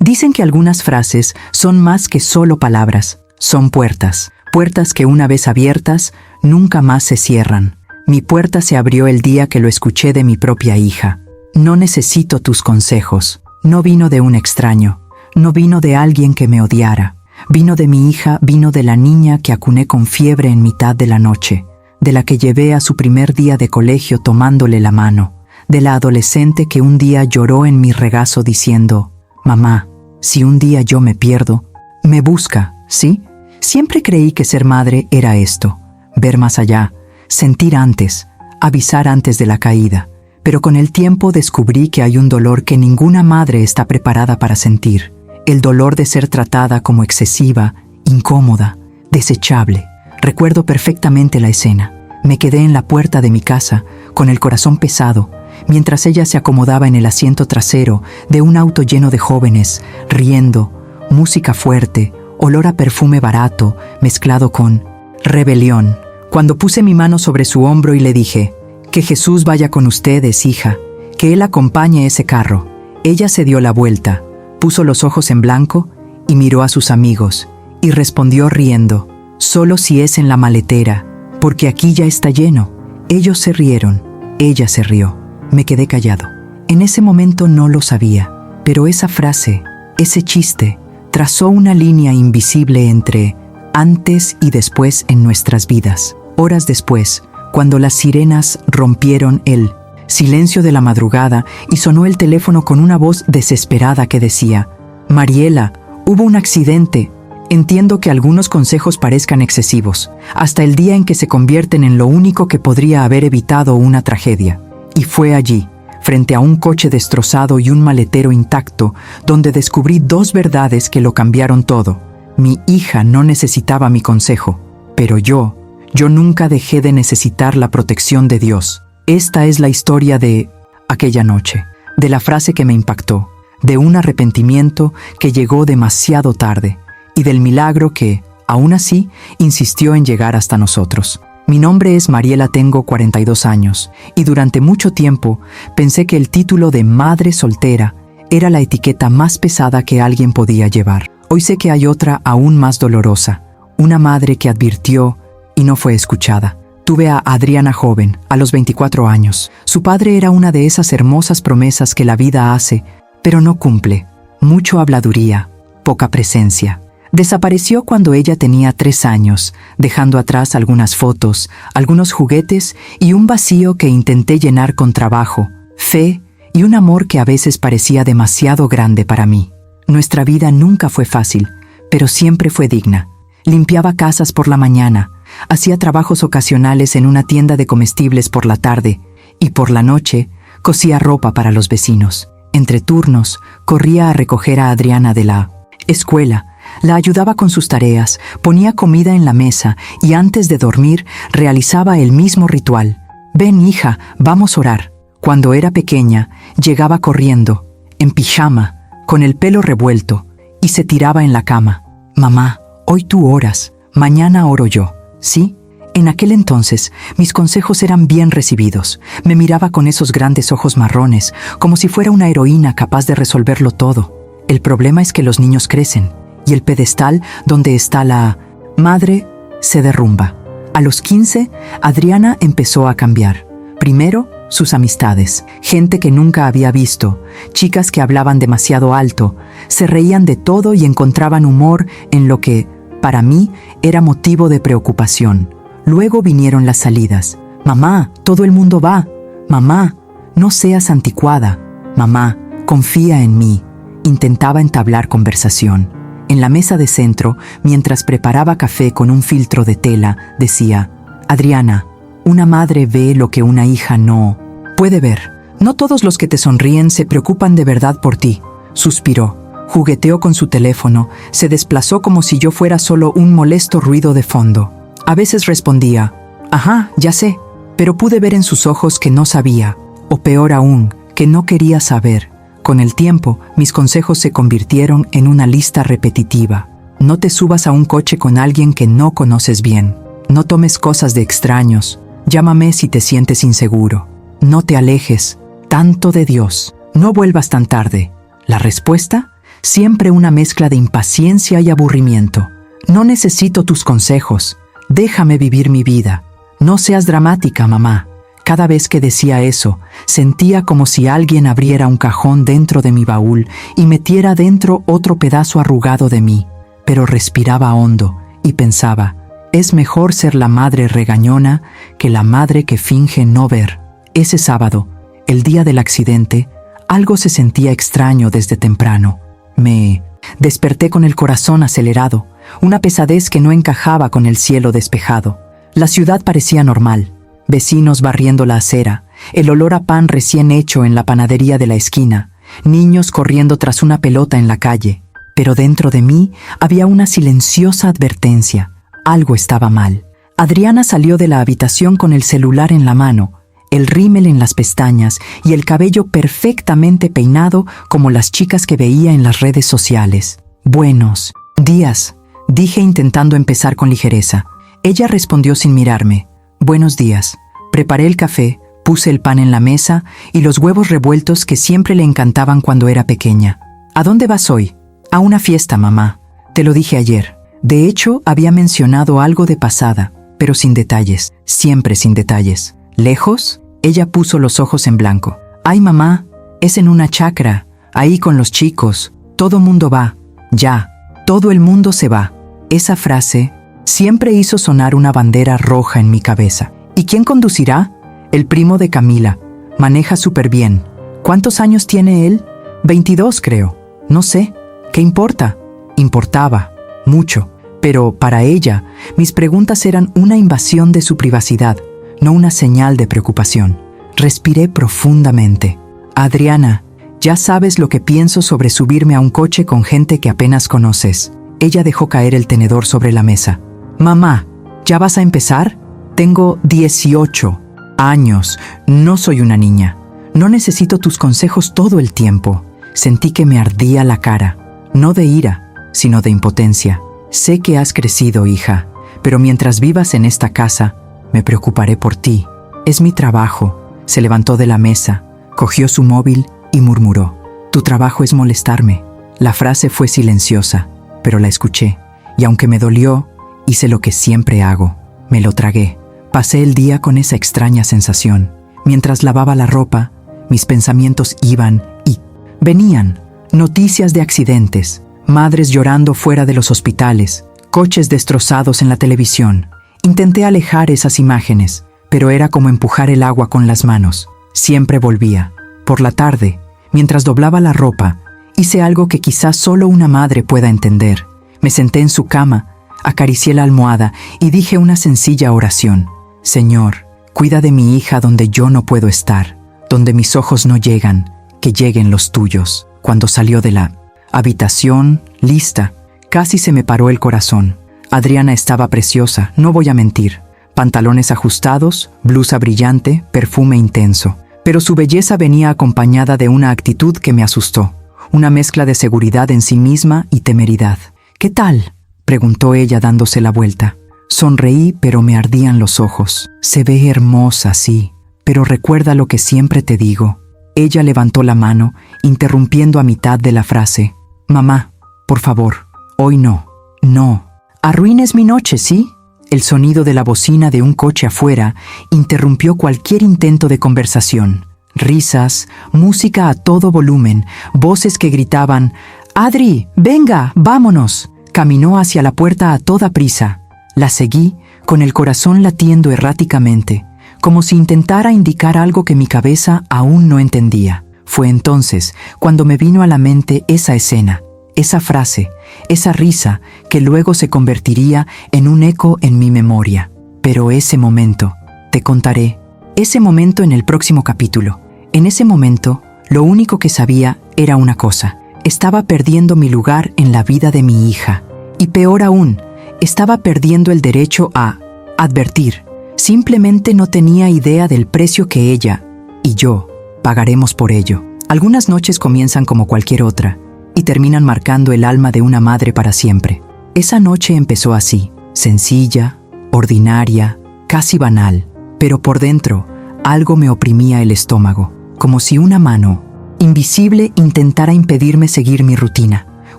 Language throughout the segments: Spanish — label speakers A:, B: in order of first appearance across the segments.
A: Dicen que algunas frases son más que solo palabras, son puertas. Puertas que una vez abiertas, nunca más se cierran. Mi puerta se abrió el día que lo escuché de mi propia hija. No necesito tus consejos. No vino de un extraño. No vino de alguien que me odiara. Vino de mi hija, vino de la niña que acuné con fiebre en mitad de la noche, de la que llevé a su primer día de colegio tomándole la mano, de la adolescente que un día lloró en mi regazo diciendo: «Mamá, si un día yo me pierdo, me busca, ¿sí?». Siempre creí que ser madre era esto, ver más allá, sentir antes, avisar antes de la caída. Pero con el tiempo descubrí que hay un dolor que ninguna madre está preparada para sentir. El dolor de ser tratada como excesiva, incómoda, desechable. Recuerdo perfectamente la escena. Me quedé en la puerta de mi casa, con el corazón pesado, mientras ella se acomodaba en el asiento trasero de un auto lleno de jóvenes, riendo, música fuerte, olor a perfume barato, mezclado con rebelión. Cuando puse mi mano sobre su hombro y le dije: «Que Jesús vaya con ustedes, hija, que Él acompañe ese carro». Ella se dio la vuelta, puso los ojos en blanco y miró a sus amigos, y respondió riendo: «Solo si es en la maletera, porque aquí ya está lleno». Ellos se rieron, ella se rió. Me quedé callado. En ese momento no lo sabía, pero esa frase, ese chiste, trazó una línea invisible entre antes y después en nuestras vidas. Horas después, cuando las sirenas rompieron el silencio de la madrugada y sonó el teléfono con una voz desesperada que decía: «Mariela, hubo un accidente». Entiendo que algunos consejos parezcan excesivos, hasta el día en que se convierten en lo único que podría haber evitado una tragedia. Y fue allí, frente a un coche destrozado y un maletero intacto, donde descubrí dos verdades que lo cambiaron todo. Mi hija no necesitaba mi consejo, pero yo nunca dejé de necesitar la protección de Dios. Esta es la historia de aquella noche, de la frase que me impactó, de un arrepentimiento que llegó demasiado tarde, y del milagro que, aún así, insistió en llegar hasta nosotros. Mi nombre es Mariela, tengo 42 años, y durante mucho tiempo pensé que el título de madre soltera era la etiqueta más pesada que alguien podía llevar. Hoy sé que hay otra aún más dolorosa, una madre que advirtió y no fue escuchada. Tuve a Adriana joven, a los 24 años. Su padre era una de esas hermosas promesas que la vida hace, pero no cumple. Mucho habladuría, poca presencia. Desapareció cuando ella tenía 3 años, dejando atrás algunas fotos, algunos juguetes y un vacío que intenté llenar con trabajo, fe y un amor que a veces parecía demasiado grande para mí. Nuestra vida nunca fue fácil, pero siempre fue digna. Limpiaba casas por la mañana, hacía trabajos ocasionales en una tienda de comestibles por la tarde y por la noche cosía ropa para los vecinos. Entre turnos, corría a recoger a Adriana de la escuela, la ayudaba con sus tareas, ponía comida en la mesa y antes de dormir realizaba el mismo ritual. «Ven, hija, vamos a orar». Cuando era pequeña, llegaba corriendo, en pijama, con el pelo revuelto, y se tiraba en la cama. «Mamá, hoy tú oras, mañana oro yo». ¿Sí? En aquel entonces, mis consejos eran bien recibidos. Me miraba con esos grandes ojos marrones, como si fuera una heroína capaz de resolverlo todo. El problema es que los niños crecen, y el pedestal donde está la madre se derrumba. A los 15, Adriana empezó a cambiar. Primero, sus amistades, gente que nunca había visto, chicas que hablaban demasiado alto, se reían de todo y encontraban humor en lo que, para mí, era motivo de preocupación. Luego vinieron las salidas. «Mamá, todo el mundo va». «Mamá, no seas anticuada». «Mamá, confía en mí». Intentaba entablar conversación. En la mesa de centro, mientras preparaba café con un filtro de tela, decía: «Adriana, una madre ve lo que una hija no puede ver. No todos los que te sonríen se preocupan de verdad por ti». Suspiró, jugueteó con su teléfono, se desplazó como si yo fuera solo un molesto ruido de fondo. A veces respondía: «Ajá, ya sé», pero pude ver en sus ojos que no sabía, o peor aún, que no quería saber. Con el tiempo, mis consejos se convirtieron en una lista repetitiva. No te subas a un coche con alguien que no conoces bien. No tomes cosas de extraños. Llámame si te sientes inseguro. No te alejes tanto de Dios. No vuelvas tan tarde. La respuesta: siempre una mezcla de impaciencia y aburrimiento. No necesito tus consejos. Déjame vivir mi vida. No seas dramática, mamá. Cada vez que decía eso, sentía como si alguien abriera un cajón dentro de mi baúl y metiera dentro otro pedazo arrugado de mí. Pero respiraba hondo y pensaba, es mejor ser la madre regañona que la madre que finge no ver. Ese sábado, el día del accidente, algo se sentía extraño desde temprano. Me desperté con el corazón acelerado, una pesadez que no encajaba con el cielo despejado. La ciudad parecía normal. Vecinos barriendo la acera, el olor a pan recién hecho en la panadería de la esquina, niños corriendo tras una pelota en la calle. Pero dentro de mí había una silenciosa advertencia. Algo estaba mal. Adriana salió de la habitación con el celular en la mano, el rímel en las pestañas y el cabello perfectamente peinado como las chicas que veía en las redes sociales. Buenos días, dije intentando empezar con ligereza. Ella respondió sin mirarme. Buenos días. Preparé el café, puse el pan en la mesa y los huevos revueltos que siempre le encantaban cuando era pequeña. ¿A dónde vas hoy? A una fiesta, mamá. Te lo dije ayer. De hecho, había mencionado algo de pasada, pero sin detalles, siempre sin detalles. ¿Lejos? Ella puso los ojos en blanco. Ay, mamá, es en una chacra, ahí con los chicos. Todo mundo va. Ya, todo el mundo se va. Esa frase siempre hizo sonar una bandera roja en mi cabeza. ¿Y quién conducirá? El primo de Camila. Maneja súper bien. ¿Cuántos años tiene él? 22, creo. No sé. ¿Qué importa? Importaba. Mucho. Pero para ella, mis preguntas eran una invasión de su privacidad, no una señal de preocupación. Respiré profundamente. Adriana, ya sabes lo que pienso sobre subirme a un coche con gente que apenas conoces. Ella dejó caer el tenedor sobre la mesa. Mamá, ¿ya vas a empezar? Tengo 18 años. No soy una niña. No necesito tus consejos todo el tiempo. Sentí que me ardía la cara. No de ira, sino de impotencia. Sé que has crecido, hija, pero mientras vivas en esta casa, me preocuparé por ti. Es mi trabajo. Se levantó de la mesa, cogió su móvil y murmuró. Tu trabajo es molestarme. La frase fue silenciosa, pero la escuché. Y aunque me dolió, hice lo que siempre hago. Me lo tragué. Pasé el día con esa extraña sensación. Mientras lavaba la ropa, mis pensamientos iban y venían. Noticias de accidentes, madres llorando fuera de los hospitales, coches destrozados en la televisión. Intenté alejar esas imágenes, pero era como empujar el agua con las manos. Siempre volvía. Por la tarde, mientras doblaba la ropa, hice algo que quizás solo una madre pueda entender. Me senté en su cama, acaricié la almohada y dije una sencilla oración. Señor, cuida de mi hija donde yo no puedo estar, donde mis ojos no llegan, que lleguen los tuyos. Cuando salió de la habitación, lista, casi se me paró el corazón. Adriana estaba preciosa, no voy a mentir. Pantalones ajustados, blusa brillante, perfume intenso. Pero su belleza venía acompañada de una actitud que me asustó. Una mezcla de seguridad en sí misma y temeridad. ¿Qué tal?, preguntó ella dándose la vuelta. Sonreí, pero me ardían los ojos. Se ve hermosa, sí, pero recuerda lo que siempre te digo. Ella levantó la mano, interrumpiendo a mitad de la frase. Mamá, por favor, hoy no. No. Arruines mi noche, ¿sí? El sonido de la bocina de un coche afuera interrumpió cualquier intento de conversación. Risas, música a todo volumen, voces que gritaban, «Adri, venga, vámonos». Caminó hacia la puerta a toda prisa. La seguí, con el corazón latiendo erráticamente, como si intentara indicar algo que mi cabeza aún no entendía. Fue entonces cuando me vino a la mente esa escena, esa frase, esa risa que luego se convertiría en un eco en mi memoria. Pero ese momento, te contaré, ese momento en el próximo capítulo. En ese momento, lo único que sabía era una cosa. Estaba perdiendo mi lugar en la vida de mi hija. Y peor aún, estaba perdiendo el derecho a advertir. Simplemente no tenía idea del precio que ella y yo pagaremos por ello. Algunas noches comienzan como cualquier otra y terminan marcando el alma de una madre para siempre. Esa noche empezó así, sencilla, ordinaria, casi banal, pero por dentro algo me oprimía el estómago, como si una mano invisible intentara impedirme seguir mi rutina.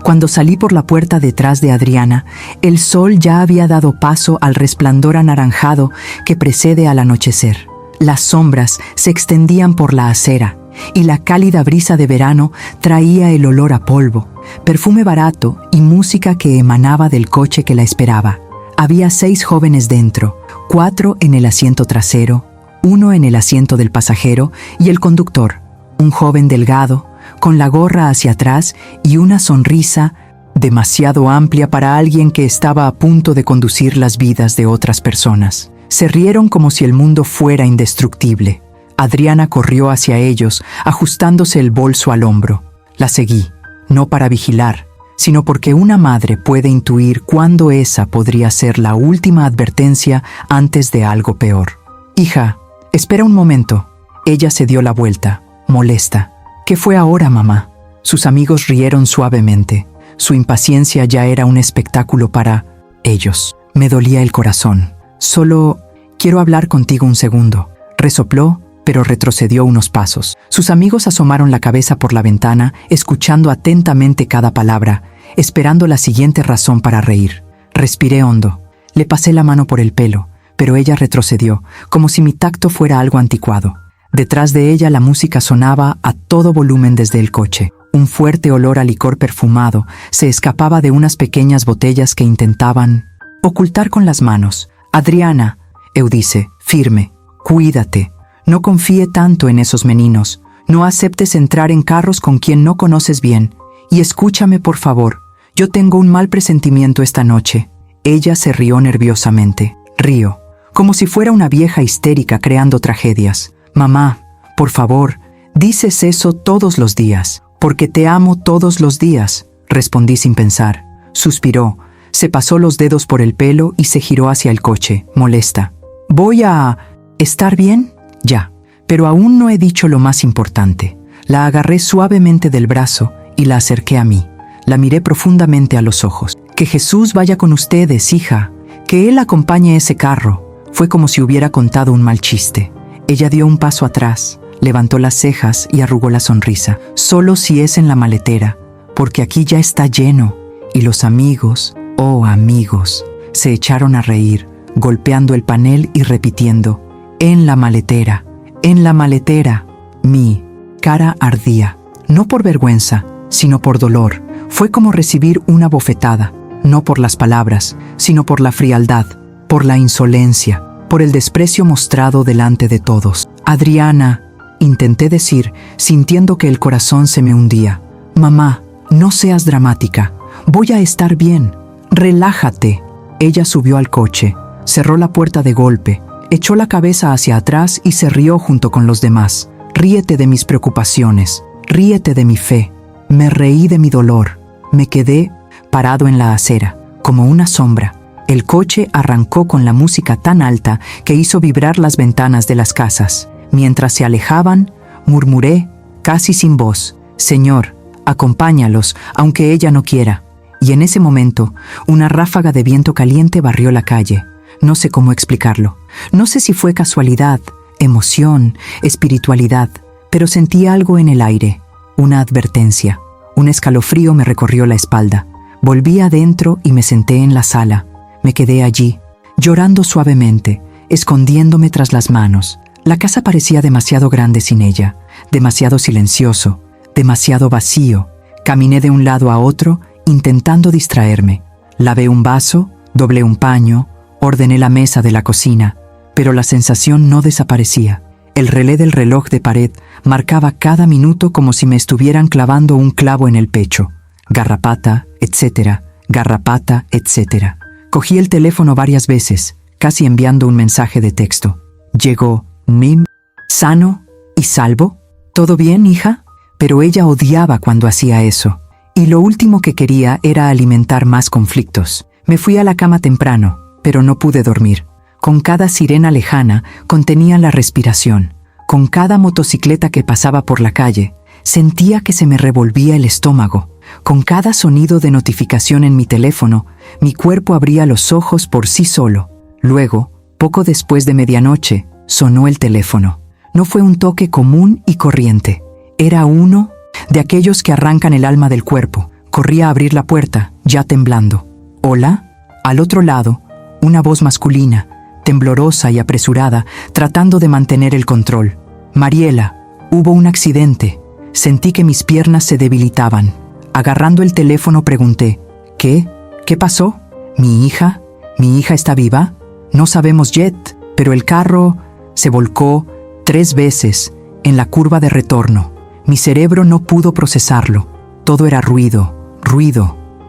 A: Cuando salí por la puerta detrás de Adriana, el sol ya había dado paso al resplandor anaranjado que precede al anochecer. Las sombras se extendían por la acera y la cálida brisa de verano traía el olor a polvo, perfume barato y música que emanaba del coche que la esperaba. Había 6 jóvenes dentro, 4 en el asiento trasero, 1 en el asiento del pasajero y el conductor, un joven delgado, con la gorra hacia atrás y una sonrisa demasiado amplia para alguien que estaba a punto de conducir las vidas de otras personas. Se rieron como si el mundo fuera indestructible. Adriana corrió hacia ellos, ajustándose el bolso al hombro. La seguí, no para vigilar, sino porque una madre puede intuir cuándo esa podría ser la última advertencia antes de algo peor. «Hija, espera un momento». Ella se dio la vuelta, molesta. «¿Qué fue ahora, mamá?» Sus amigos rieron suavemente. Su impaciencia ya era un espectáculo para ellos. Me dolía el corazón. «Solo quiero hablar contigo un segundo». Resopló, pero retrocedió unos pasos. Sus amigos asomaron la cabeza por la ventana, escuchando atentamente cada palabra, esperando la siguiente razón para reír. Respiré hondo. Le pasé la mano por el pelo, pero ella retrocedió, como si mi tacto fuera algo anticuado. Detrás de ella la música sonaba a todo volumen desde el coche. Un fuerte olor a licor perfumado se escapaba de unas pequeñas botellas que intentaban ocultar con las manos. «Adriana», Eudice, firme, «cuídate. No confíe tanto en esos meninos. No aceptes entrar en carros con quien no conoces bien. Y escúchame, por favor. Yo tengo un mal presentimiento esta noche». Ella se rió nerviosamente. Río, como si fuera una vieja histérica creando tragedias. «Mamá, por favor, dices eso todos los días». «Porque te amo todos los días», respondí sin pensar. Suspiró, se pasó los dedos por el pelo y se giró hacia el coche, molesta. «¿Voy a estar bien?» «Ya, pero aún no he dicho lo más importante». La agarré suavemente del brazo y la acerqué a mí. La miré profundamente a los ojos. «Que Jesús vaya con ustedes, hija. Que Él acompañe ese carro». Fue como si hubiera contado un mal chiste. Ella dio un paso atrás, levantó las cejas y arrugó la sonrisa. «Solo si es en la maletera, porque aquí ya está lleno». Y los amigos, oh amigos, se echaron a reír, golpeando el panel y repitiendo: «En la maletera, en la maletera». Mi cara ardía, no por vergüenza, sino por dolor. Fue como recibir una bofetada, no por las palabras, sino por la frialdad, por la insolencia, por el desprecio mostrado delante de todos. «Adriana», intenté decir, sintiendo que el corazón se me hundía. «Mamá, no seas dramática. Voy a estar bien. Relájate». Ella subió al coche, cerró la puerta de golpe, echó la cabeza hacia atrás y se rió junto con los demás. «Ríete de mis preocupaciones, ríete de mi fe». Me reí de mi dolor. Me quedé parado en la acera, como una sombra. El coche arrancó con la música tan alta que hizo vibrar las ventanas de las casas. Mientras se alejaban, murmuré, casi sin voz: «Señor, acompáñalos, aunque ella no quiera». Y en ese momento, una ráfaga de viento caliente barrió la calle. No sé cómo explicarlo. No sé si fue casualidad, emoción, espiritualidad, pero sentí algo en el aire, una advertencia. Un escalofrío me recorrió la espalda. Volví adentro y me senté en la sala. Me quedé allí, llorando suavemente, escondiéndome tras las manos. La casa parecía demasiado grande sin ella, demasiado silencioso, demasiado vacío. Caminé de un lado a otro, intentando distraerme. Lavé un vaso, doblé un paño, ordené la mesa de la cocina, pero la sensación no desaparecía. El relé del reloj de pared marcaba cada minuto como si me estuvieran clavando un clavo en el pecho. Garrapata, etcétera, garrapata, etcétera. Cogí el teléfono varias veces, casi enviando un mensaje de texto. Llegó Mim, sano y salvo. ¿Todo bien, hija? Pero ella odiaba cuando hacía eso. Y lo último que quería era alimentar más conflictos. Me fui a la cama temprano, pero no pude dormir. Con cada sirena lejana contenía la respiración. Con cada motocicleta que pasaba por la calle, sentía que se me revolvía el estómago. Con cada sonido de notificación en mi teléfono, mi cuerpo abría los ojos por sí solo. Luego, poco después de medianoche, sonó el teléfono. No fue un toque común y corriente. Era uno de aquellos que arrancan el alma del cuerpo, Corrí a abrir la puerta, ya temblando. ¿Hola? Al otro lado, una voz masculina, temblorosa y apresurada, tratando de mantener el control. Mariela, hubo un accidente. Sentí que mis piernas se debilitaban. Agarrando el teléfono pregunté, ¿qué? ¿Qué pasó? ¿Mi hija? ¿Mi hija está viva? No sabemos yet, pero el carro se volcó 3 veces en la curva de retorno. Mi cerebro no pudo procesarlo. Todo era ruido,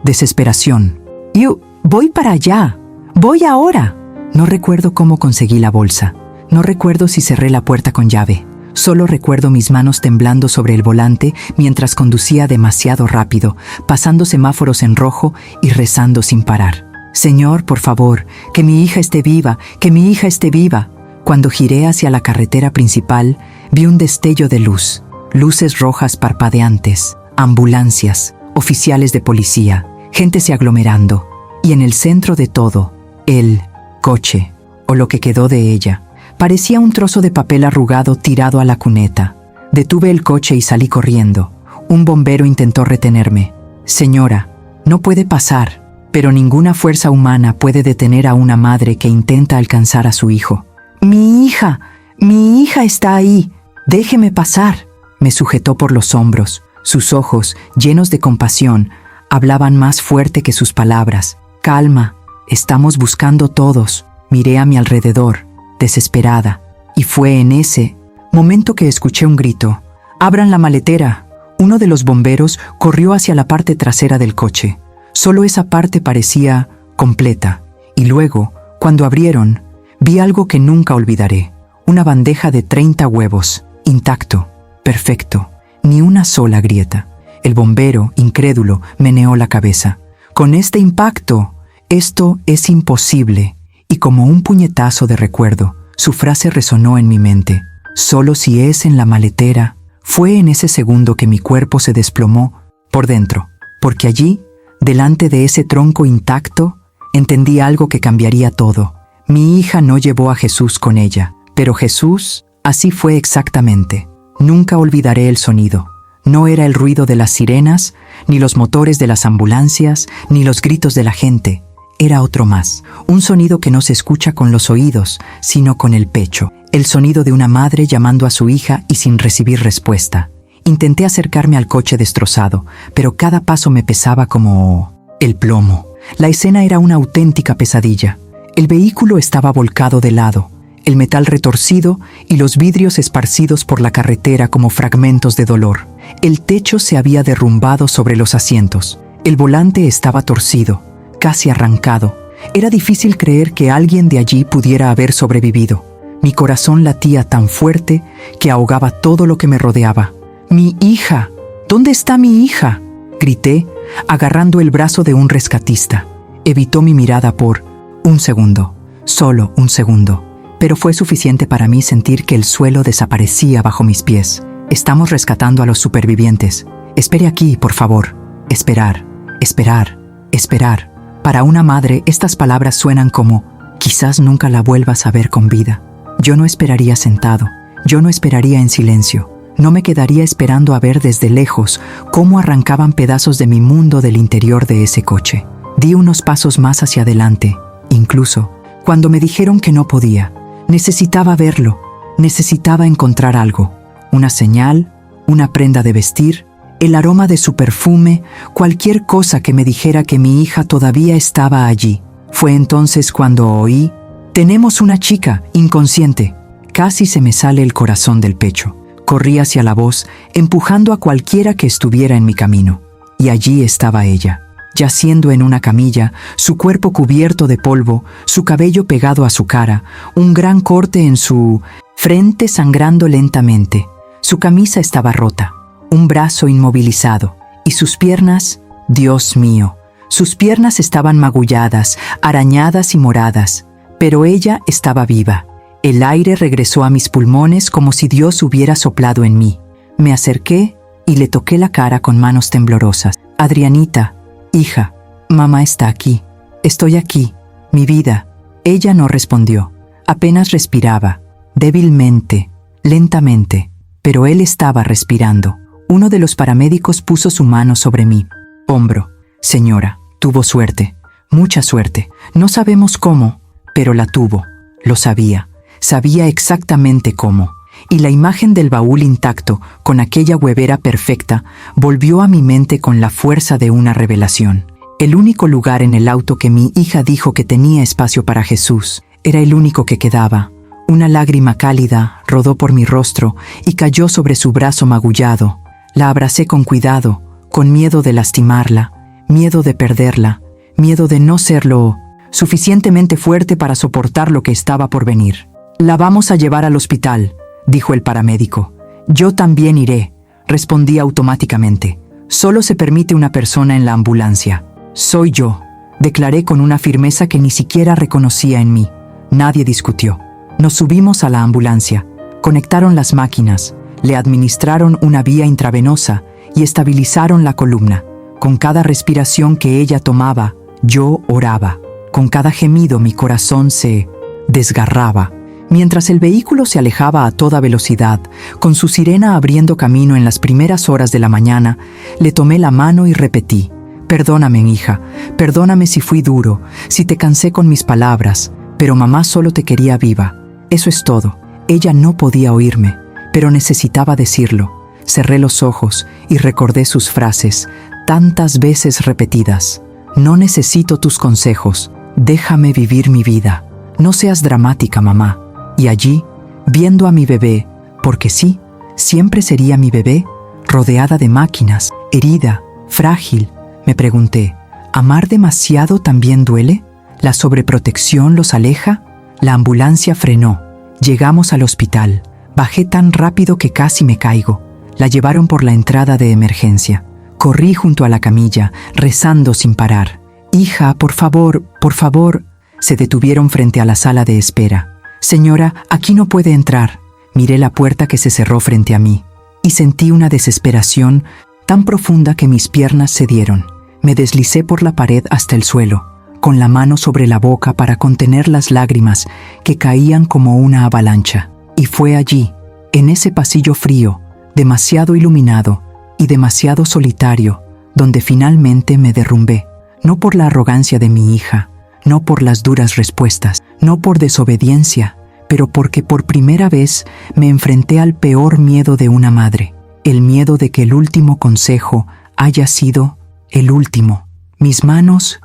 A: desesperación. Yo voy para allá. Voy ahora. No recuerdo cómo conseguí la bolsa. No recuerdo si cerré la puerta con llave. Solo recuerdo mis manos temblando sobre el volante mientras conducía demasiado rápido, pasando semáforos en rojo y rezando sin parar. Señor, por favor, que mi hija esté viva, que mi hija esté viva. Cuando giré hacia la carretera principal, vi un destello de luz, luces rojas parpadeantes, ambulancias, oficiales de policía, gente se aglomerando, y en el centro de todo, el coche, o lo que quedó de ella. Parecía un trozo de papel arrugado tirado a la cuneta. Detuve el coche y salí corriendo. Un bombero intentó retenerme. Señora, no puede pasar. Pero ninguna fuerza humana puede detener a una madre que intenta alcanzar a su hijo. Mi hija está ahí. Déjeme pasar. Me sujetó por los hombros. Sus ojos, llenos de compasión, hablaban más fuerte que sus palabras. Calma, estamos buscando todos. Miré a mi alrededor, desesperada, y fue en ese momento que escuché un grito. ¡Abran la maletera! Uno de los bomberos corrió hacia la parte trasera del coche. Solo esa parte parecía completa. Y luego, cuando abrieron, vi algo que nunca olvidaré. Una bandeja de 30 huevos, intacto, perfecto, ni una sola grieta. El bombero, incrédulo, meneó la cabeza. Con este impacto, esto es imposible. Y como un puñetazo de recuerdo, su frase resonó en mi mente. Solo si es en la maletera. Fue en ese segundo que mi cuerpo se desplomó por dentro, porque allí, delante de ese tronco intacto, entendí algo que cambiaría todo. Mi hija no llevó a Jesús con ella, pero Jesús, así fue exactamente. Nunca olvidaré el sonido. No era el ruido de las sirenas, ni los motores de las ambulancias, ni los gritos de la gente. Era otro más, un sonido que no se escucha con los oídos, sino con el pecho. El sonido de una madre llamando a su hija y sin recibir respuesta. Intenté acercarme al coche destrozado, pero cada paso me pesaba como el plomo. La escena era una auténtica pesadilla. El vehículo estaba volcado de lado, el metal retorcido y los vidrios esparcidos por la carretera como fragmentos de dolor. El techo se había derrumbado sobre los asientos. El volante estaba torcido, casi arrancado. Era difícil creer que alguien de allí pudiera haber sobrevivido. Mi corazón latía tan fuerte que ahogaba todo lo que me rodeaba. ¡Mi hija! ¿Dónde está mi hija?, grité, agarrando el brazo de un rescatista. Evitó mi mirada por un segundo, solo un segundo, pero fue suficiente para mí sentir que el suelo desaparecía bajo mis pies. Estamos rescatando a los supervivientes. Espere aquí, por favor. Esperar, esperar, esperar. Para una madre, estas palabras suenan como, quizás nunca la vuelvas a ver con vida. Yo no esperaría sentado, yo no esperaría en silencio. No me quedaría esperando a ver desde lejos cómo arrancaban pedazos de mi mundo del interior de ese coche. Di unos pasos más hacia adelante, incluso cuando me dijeron que no podía. Necesitaba verlo, necesitaba encontrar algo. Una señal, una prenda de vestir, el aroma de su perfume, cualquier cosa que me dijera que mi hija todavía estaba allí. Fue entonces cuando oí, «Tenemos una chica inconsciente». Casi se me sale el corazón del pecho. Corrí hacia la voz, empujando a cualquiera que estuviera en mi camino. Y allí estaba ella, yaciendo en una camilla, su cuerpo cubierto de polvo, su cabello pegado a su cara, un gran corte en su frente sangrando lentamente. Su camisa estaba rota, un brazo inmovilizado, y sus piernas, Dios mío, sus piernas estaban magulladas, arañadas y moradas, pero ella estaba viva. El aire regresó a mis pulmones como si Dios hubiera soplado en mí. Me acerqué y le toqué la cara con manos temblorosas. «Adrianita, hija, mamá está aquí. Estoy aquí, mi vida». Ella no respondió. Apenas respiraba, débilmente, lentamente, pero él estaba respirando. Uno de los paramédicos puso su mano sobre mí. Hombro. Señora, tuvo suerte. Mucha suerte. No sabemos cómo, pero la tuvo. Lo sabía. Sabía exactamente cómo. Y la imagen del baúl intacto, con aquella huevera perfecta, volvió a mi mente con la fuerza de una revelación. El único lugar en el auto que mi hija dijo que tenía espacio para Jesús, era el único que quedaba. Una lágrima cálida rodó por mi rostro y cayó sobre su brazo magullado. La abracé con cuidado, con miedo de lastimarla, miedo de perderla, miedo de no ser lo suficientemente fuerte para soportar lo que estaba por venir. «La vamos a llevar al hospital», dijo el paramédico. «Yo también iré», respondí automáticamente. «Solo se permite una persona en la ambulancia. Soy yo», declaré con una firmeza que ni siquiera reconocía en mí. Nadie discutió. Nos subimos a la ambulancia. Conectaron las máquinas, le administraron una vía intravenosa y estabilizaron la columna. Con cada respiración que ella tomaba, yo oraba. Con cada gemido mi corazón se desgarraba. Mientras el vehículo se alejaba a toda velocidad, con su sirena abriendo camino en las primeras horas de la mañana, le tomé la mano y repetí: «Perdóname, hija, perdóname si fui duro, si te cansé con mis palabras, pero mamá solo te quería viva. Eso es todo». Ella no podía oírme, pero necesitaba decirlo. Cerré los ojos y recordé sus frases, tantas veces repetidas. «No necesito tus consejos, déjame vivir mi vida. No seas dramática, mamá». Y allí, viendo a mi bebé, porque sí, siempre sería mi bebé, rodeada de máquinas, herida, frágil, me pregunté: ¿amar demasiado también duele? ¿La sobreprotección los aleja? La ambulancia frenó. Llegamos al hospital. Bajé tan rápido que casi me caigo. La llevaron por la entrada de emergencia. Corrí junto a la camilla, rezando sin parar. «Hija, por favor, por favor». Se detuvieron frente a la sala de espera. «Señora, aquí no puede entrar». Miré la puerta que se cerró frente a mí y sentí una desesperación tan profunda que mis piernas cedieron. Me deslicé por la pared hasta el suelo, con la mano sobre la boca para contener las lágrimas que caían como una avalancha. Y fue allí, en ese pasillo frío, demasiado iluminado y demasiado solitario, donde finalmente me derrumbé. No por la arrogancia de mi hija, no por las duras respuestas, no por desobediencia, pero porque por primera vez me enfrenté al peor miedo de una madre, el miedo de que el último consejo haya sido el último. Mis manos,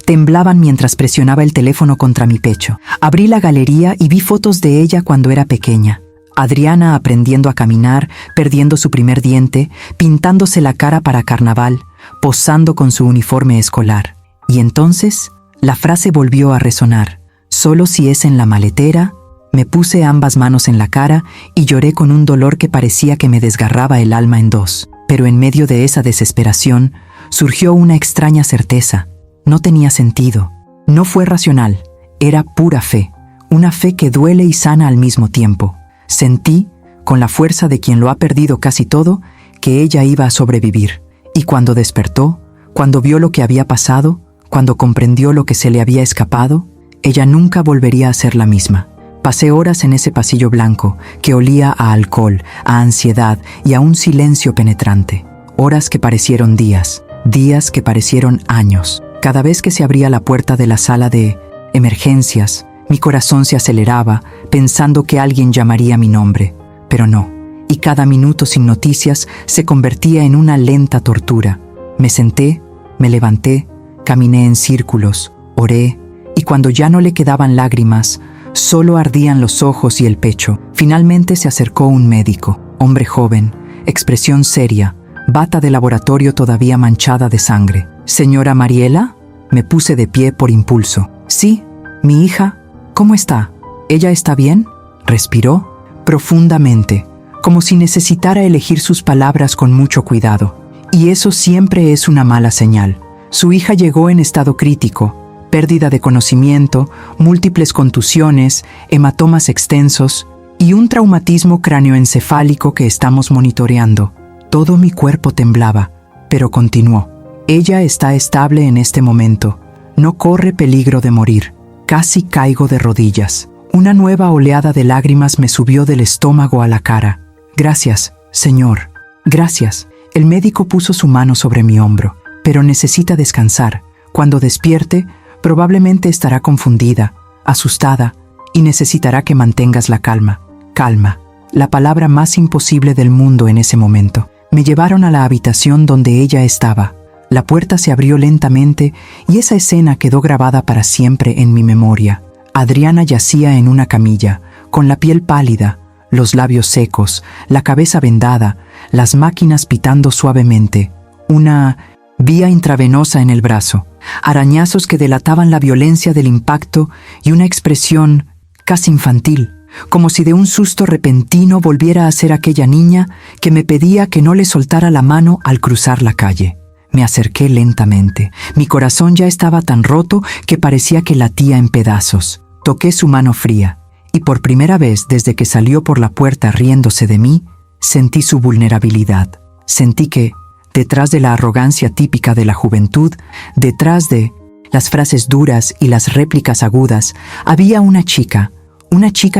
A: temblaban mientras presionaba el teléfono contra mi pecho. Abrí la galería y vi fotos de ella cuando era pequeña. Adriana aprendiendo a caminar, perdiendo su primer diente, pintándose la cara para carnaval, posando con su uniforme escolar. Y entonces la frase volvió a resonar: «Solo si es en la maletera». Me puse ambas manos en la cara y lloré con un dolor que parecía que me desgarraba el alma en dos. Pero en medio de esa desesperación surgió una extraña certeza. No tenía sentido. No fue racional. Era pura fe. Una fe que duele y sana al mismo tiempo. Sentí, con la fuerza de quien lo ha perdido casi todo, que ella iba a sobrevivir. Y cuando despertó, cuando vio lo que había pasado, cuando comprendió lo que se le había escapado, ella nunca volvería a ser la misma. Pasé horas en ese pasillo blanco que olía a alcohol, a ansiedad y a un silencio penetrante. Horas que parecieron días, días que parecieron años. Cada vez que se abría la puerta de la sala de emergencias, mi corazón se aceleraba, pensando que alguien llamaría mi nombre. Pero no, y cada minuto sin noticias se convertía en una lenta tortura. Me senté, me levanté, caminé en círculos, oré, y cuando ya no le quedaban lágrimas, solo ardían los ojos y el pecho. Finalmente se acercó un médico, hombre joven, expresión seria, bata de laboratorio todavía manchada de sangre. «¿Señora Mariela?» Me puse de pie por impulso. «Sí, mi hija. ¿Cómo está? ¿Ella está bien?» Respiró profundamente, como si necesitara elegir sus palabras con mucho cuidado. Y eso siempre es una mala señal. Su hija llegó en estado crítico. Pérdida de conocimiento, múltiples contusiones, hematomas extensos y un traumatismo cráneoencefálico que estamos monitoreando. Todo mi cuerpo temblaba, pero continuó. «Ella está estable en este momento. No corre peligro de morir». Casi caigo de rodillas. Una nueva oleada de lágrimas me subió del estómago a la cara. «Gracias, señor. Gracias». El médico puso su mano sobre mi hombro. pero necesita descansar. Cuando despierte, probablemente estará confundida, asustada, y necesitará que mantengas la calma. Calma, la palabra más imposible del mundo en ese momento. Me llevaron a la habitación donde ella estaba. La puerta se abrió lentamente y esa escena quedó grabada para siempre en mi memoria. Adriana yacía en una camilla, con la piel pálida, los labios secos, la cabeza vendada, las máquinas pitando suavemente, una vía intravenosa en el brazo, arañazos que delataban la violencia del impacto y una expresión casi infantil, como si de un susto repentino volviera a ser aquella niña que me pedía que no le soltara la mano al cruzar la calle. Me acerqué lentamente. Mi corazón ya estaba tan roto que parecía que latía en pedazos. Toqué su mano fría, y por primera vez desde que salió por la puerta riéndose de mí, sentí su vulnerabilidad. Sentí que, detrás de la arrogancia típica de la juventud, detrás de las frases duras y las réplicas agudas, había una chica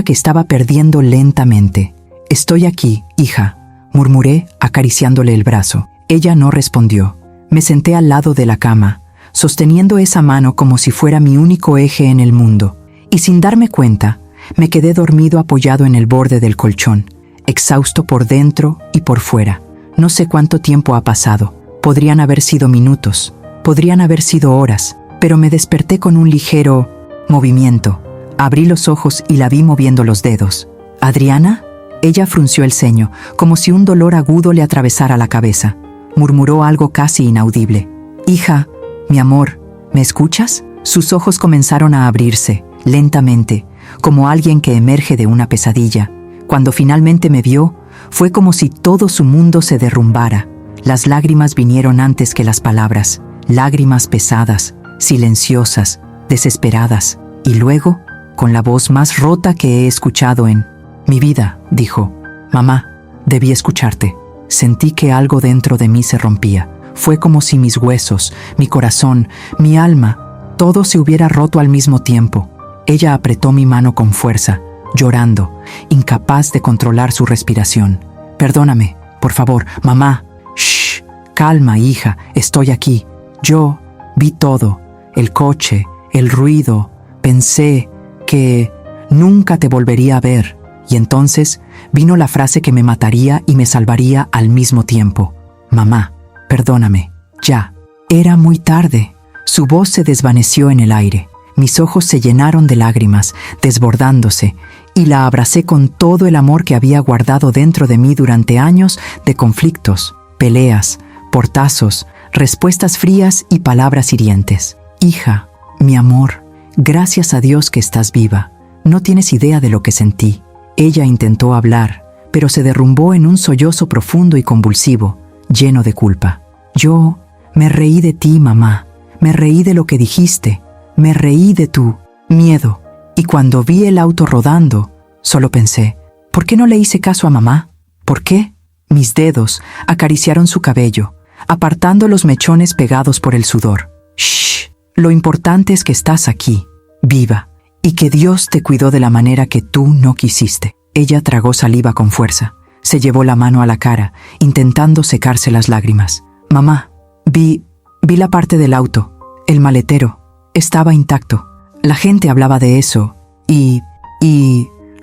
A: que estaba perdiendo lentamente. «Estoy aquí, hija», murmuré acariciándole el brazo. Ella no respondió. Me senté al lado de la cama, sosteniendo esa mano como si fuera mi único eje en el mundo, y sin darme cuenta, me quedé dormido apoyado en el borde del colchón, exhausto por dentro y por fuera. No sé cuánto tiempo ha pasado. Podrían haber sido minutos, podrían haber sido horas, pero me desperté con un ligero movimiento. Abrí los ojos y la vi moviendo los dedos. «¿Adriana?» Ella frunció el ceño, como si un dolor agudo le atravesara la cabeza. Murmuró algo casi inaudible. «Hija, mi amor, ¿me escuchas?» Sus ojos comenzaron a abrirse, lentamente, como alguien que emerge de una pesadilla. Cuando finalmente me vio, fue como si todo su mundo se derrumbara. Las lágrimas vinieron antes que las palabras, lágrimas pesadas, silenciosas, desesperadas, y luego, con la voz más rota que he escuchado en mi vida, dijo: «Mamá, debí escucharte». Sentí que algo dentro de mí se rompía. Fue como si mis huesos, mi corazón, mi alma, todo se hubiera roto al mismo tiempo. Ella apretó mi mano con fuerza, llorando, incapaz de controlar su respiración. «Perdóname, por favor, mamá». «Shh, calma, hija, estoy aquí». Yo vi todo, el coche, el ruido, pensé que nunca te volvería a ver, y entonces vino la frase que me mataría y me salvaría al mismo tiempo. «Mamá, perdóname, ya». Era muy tarde. Su voz se desvaneció en el aire. Mis ojos se llenaron de lágrimas, desbordándose, y la abracé con todo el amor que había guardado dentro de mí durante años de conflictos, peleas, portazos, respuestas frías y palabras hirientes. «Hija, mi amor, gracias a Dios que estás viva. No tienes idea de lo que sentí». Ella intentó hablar, pero se derrumbó en un sollozo profundo y convulsivo, lleno de culpa. «Yo me reí de ti, mamá. Me reí de lo que dijiste. Me reí de tu miedo. Y cuando vi el auto rodando, solo pensé, ¿por qué no le hice caso a mamá? ¿Por qué?» Mis dedos acariciaron su cabello, apartando los mechones pegados por el sudor. «Shh, lo importante es que estás aquí, viva, y que Dios te cuidó de la manera que tú no quisiste». Ella tragó saliva con fuerza. Se llevó la mano a la cara, intentando secarse las lágrimas. «Mamá, vi la parte del auto. El maletero estaba intacto. La gente hablaba de eso y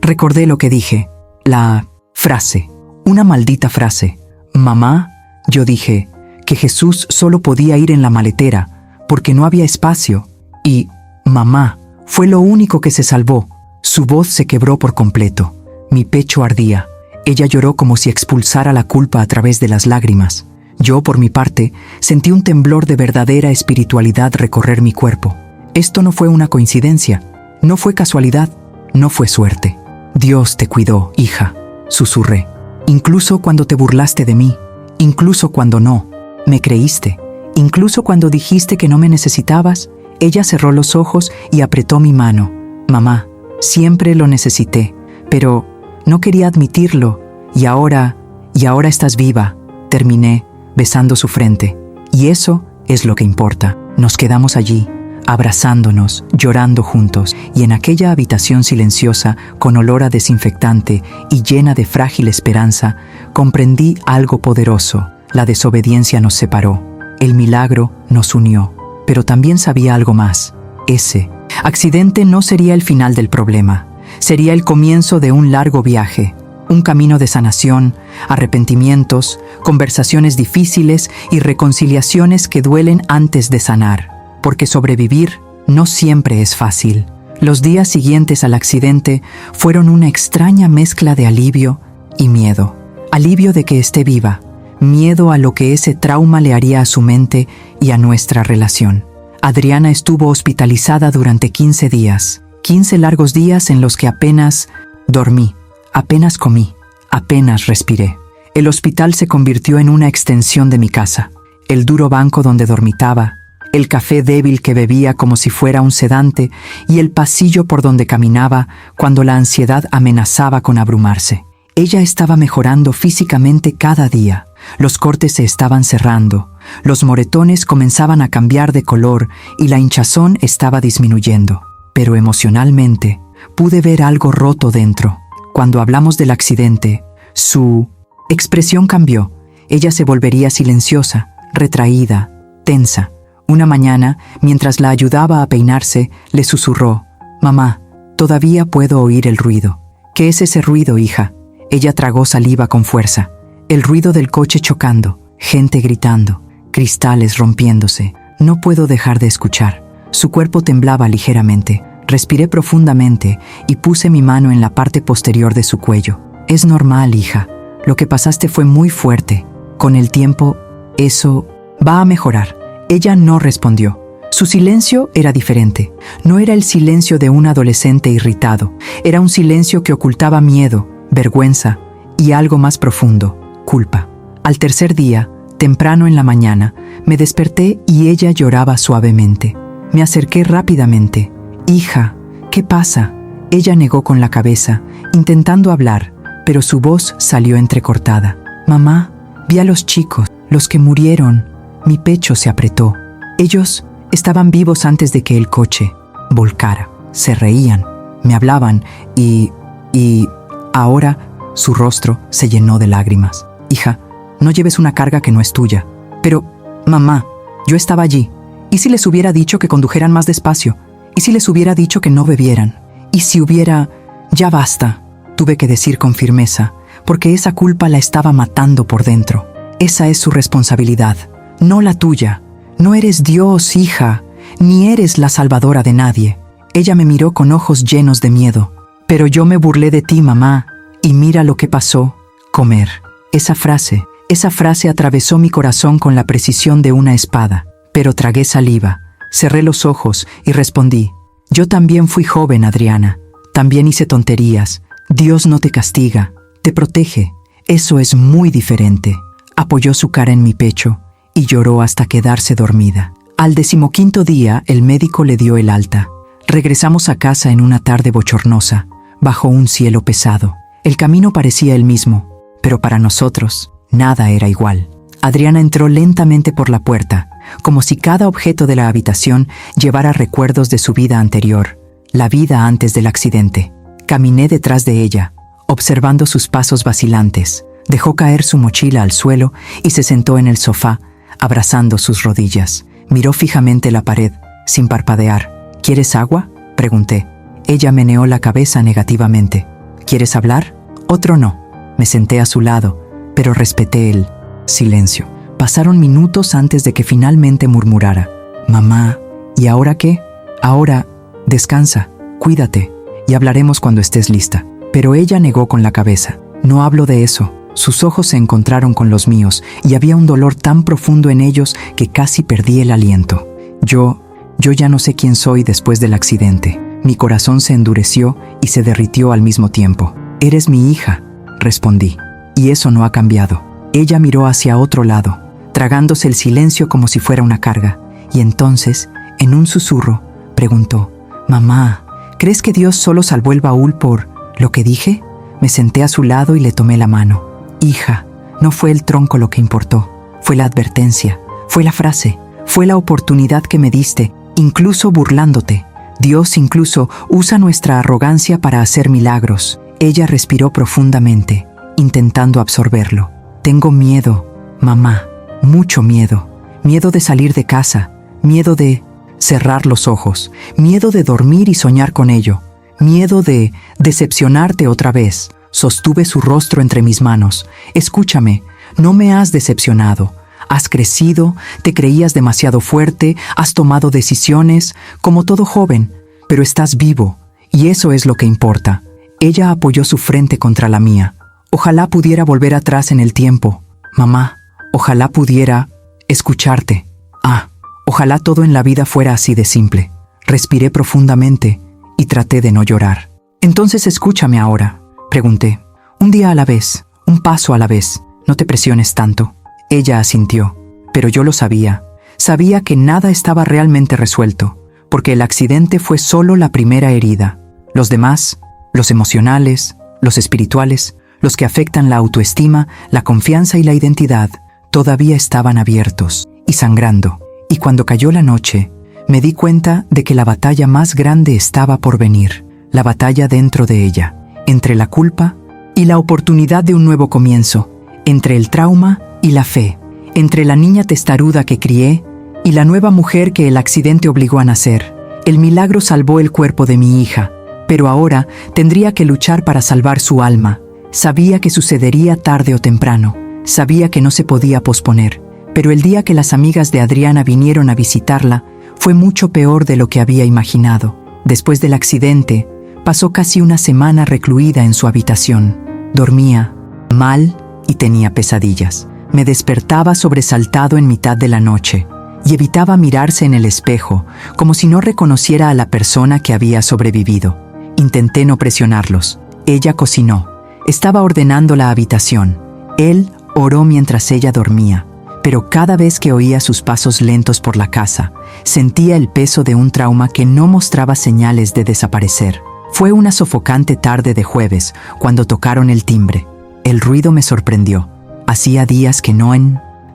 A: recordé lo que dije. La frase, una maldita frase. Mamá, yo dije que Jesús solo podía ir en la maletera porque no había espacio. Y mamá fue lo único que se salvó». Su voz se quebró por completo. Mi pecho ardía. Ella lloró como si expulsara la culpa a través de las lágrimas. Yo, por mi parte, sentí un temblor de verdadera espiritualidad recorrer mi cuerpo. Esto no fue una coincidencia, no fue casualidad, no fue suerte. «Dios te cuidó, hija», susurré. «Incluso cuando te burlaste de mí, incluso cuando no, me creíste, incluso cuando dijiste que no me necesitabas». Ella cerró los ojos y apretó mi mano. «Mamá, siempre lo necesité, pero no quería admitirlo, y ahora estás viva», terminé, besando su frente. Y eso es lo que importa. Nos quedamos allí, abrazándonos, llorando juntos, y en aquella habitación silenciosa, con olor a desinfectante y llena de frágil esperanza, comprendí algo poderoso. La desobediencia nos separó, El milagro nos unió, pero también sabía algo más. Ese accidente no sería el final del problema, sería el comienzo de un largo viaje, un camino de sanación, arrepentimientos, conversaciones difíciles y reconciliaciones que duelen antes de sanar, porque sobrevivir no siempre es fácil. Los días siguientes al accidente fueron una extraña mezcla de alivio y miedo. Alivio de que esté viva, miedo a lo que ese trauma le haría a su mente y a nuestra relación. Adriana estuvo hospitalizada durante 15 días, 15 largos días en los que apenas dormí, apenas comí, apenas respiré. El hospital se convirtió en una extensión de mi casa. El duro banco donde dormitaba, el café débil que bebía como si fuera un sedante y el pasillo por donde caminaba cuando la ansiedad amenazaba con abrumarse. Ella estaba mejorando físicamente cada día. Los cortes se estaban cerrando, los moretones comenzaban a cambiar de color y la hinchazón estaba disminuyendo. Pero emocionalmente pude ver algo roto dentro. Cuando hablamos del accidente, su expresión cambió. Ella se volvería silenciosa, retraída, tensa. Una mañana, mientras la ayudaba a peinarse, le susurró: «Mamá, todavía puedo oír el ruido». «¿Qué es ese ruido, hija?». Ella tragó saliva con fuerza. El ruido del coche chocando, gente gritando, cristales rompiéndose. No puedo dejar de escuchar. Su cuerpo temblaba ligeramente. Respiré profundamente y puse mi mano en la parte posterior de su cuello. «Es normal, hija. Lo que pasaste fue muy fuerte. Con el tiempo, eso va a mejorar». Ella no respondió. Su silencio era diferente. No era el silencio de un adolescente irritado. Era un silencio que ocultaba miedo, vergüenza y algo más profundo, culpa. Al tercer día, temprano en la mañana, me desperté y ella lloraba suavemente. Me acerqué rápidamente. «Hija, ¿qué pasa?». Ella negó con la cabeza, intentando hablar, pero su voz salió entrecortada. «Mamá, vi a los chicos, los que murieron». Mi pecho se apretó. Ellos estaban vivos antes de que el coche volcara. Se reían, me hablaban y ahora su rostro se llenó de lágrimas. «Hija, no lleves una carga que no es tuya». «Pero, mamá, yo estaba allí. ¿Y si les hubiera dicho que condujeran más despacio? ¿Y si les hubiera dicho que no bebieran? ¿Y si hubiera...?» «Ya basta», tuve que decir con firmeza, porque esa culpa la estaba matando por dentro. «Esa es su responsabilidad, no la tuya. No eres Dios, hija, ni eres la salvadora de nadie». Ella me miró con ojos llenos de miedo. «Pero yo me burlé de ti, mamá, y mira lo que pasó». Comer. Esa frase atravesó mi corazón con la precisión de una espada. Pero tragué saliva, cerré los ojos y respondí: «Yo también fui joven, Adriana. También hice tonterías. Dios no te castiga, te protege. Eso es muy diferente». Apoyó su cara en mi pecho y lloró hasta quedarse dormida. Al 15º día, el médico le dio el alta. Regresamos a casa en una tarde bochornosa, bajo un cielo pesado. El camino parecía el mismo, pero para nosotros, nada era igual. Adriana entró lentamente por la puerta, como si cada objeto de la habitación llevara recuerdos de su vida anterior, la vida antes del accidente. Caminé detrás de ella, observando sus pasos vacilantes. Dejó caer su mochila al suelo y se sentó en el sofá, abrazando sus rodillas. Miró fijamente la pared, sin parpadear. «¿Quieres agua?», pregunté. Ella meneó la cabeza negativamente. «¿Quieres hablar?». «Otro no». Me senté a su lado, pero respeté el silencio. Pasaron minutos antes de que finalmente murmurara: «Mamá, ¿y ahora qué?». «Ahora, descansa, cuídate, y hablaremos cuando estés lista». Pero ella negó con la cabeza. «No hablo de eso». Sus ojos se encontraron con los míos y había un dolor tan profundo en ellos que casi perdí el aliento. Yo ya no sé quién soy después del accidente. Mi corazón se endureció y se derritió al mismo tiempo. «Eres mi hija», respondí, «y eso no ha cambiado». Ella miró hacia otro lado, tragándose el silencio como si fuera una carga, y entonces, en un susurro, preguntó: «Mamá, ¿crees que Dios solo salvó el baúl por lo que dije?». Me senté a su lado y le tomé la mano. «Hija, no fue el tronco lo que importó, fue la advertencia, fue la frase, fue la oportunidad que me diste, incluso burlándote. Dios incluso usa nuestra arrogancia para hacer milagros». Ella respiró profundamente, intentando absorberlo. «Tengo miedo, mamá, mucho miedo. miedo de salir de casa, miedo de cerrar los ojos, miedo de dormir y soñar con ello, miedo de decepcionarte otra vez. Sostuve su rostro entre mis manos. Escúchame, no me has decepcionado. Has crecido, te creías demasiado fuerte, has tomado decisiones, como todo joven, pero estás vivo, y eso es lo que importa. Ella apoyó su frente contra la mía. Ojalá pudiera volver atrás en el tiempo. Mamá, ojalá pudiera escucharte. Ojalá todo en la vida fuera así de simple. Respiré profundamente y traté de no llorar. Entonces escúchame ahora, pregunté. Un día a la vez, un paso a la vez. No te presiones tanto. Ella asintió, pero yo lo sabía. Sabía que nada estaba realmente resuelto, porque el accidente fue solo la primera herida. Los demás, los emocionales, los espirituales, los que afectan la autoestima, la confianza y la identidad, todavía estaban abiertos y sangrando. Y cuando cayó la noche, me di cuenta de que la batalla más grande estaba por venir, la batalla dentro de ella, entre la culpa y la oportunidad de un nuevo comienzo, entre el trauma y la fe, entre la niña testaruda que crié y la nueva mujer que el accidente obligó a nacer. El milagro salvó el cuerpo de mi hija, pero ahora tendría que luchar para salvar su alma. Sabía que sucedería tarde o temprano, sabía que no se podía posponer, pero el día que las amigas de Adriana vinieron a visitarla fue mucho peor de lo que había imaginado. Después del accidente, pasó casi una semana recluida en su habitación. Dormía mal y tenía pesadillas. Me despertaba sobresaltado en mitad de la noche y evitaba mirarse en el espejo, como si no reconociera a la persona que había sobrevivido. Intenté no presionarlos. Ella cocinó. Estaba ordenando la habitación. Él oró mientras ella dormía. Pero cada vez que oía sus pasos lentos por la casa, sentía el peso de un trauma que no mostraba señales de desaparecer. Fue una sofocante tarde de jueves cuando tocaron el timbre. El ruido me sorprendió. Hacía días que no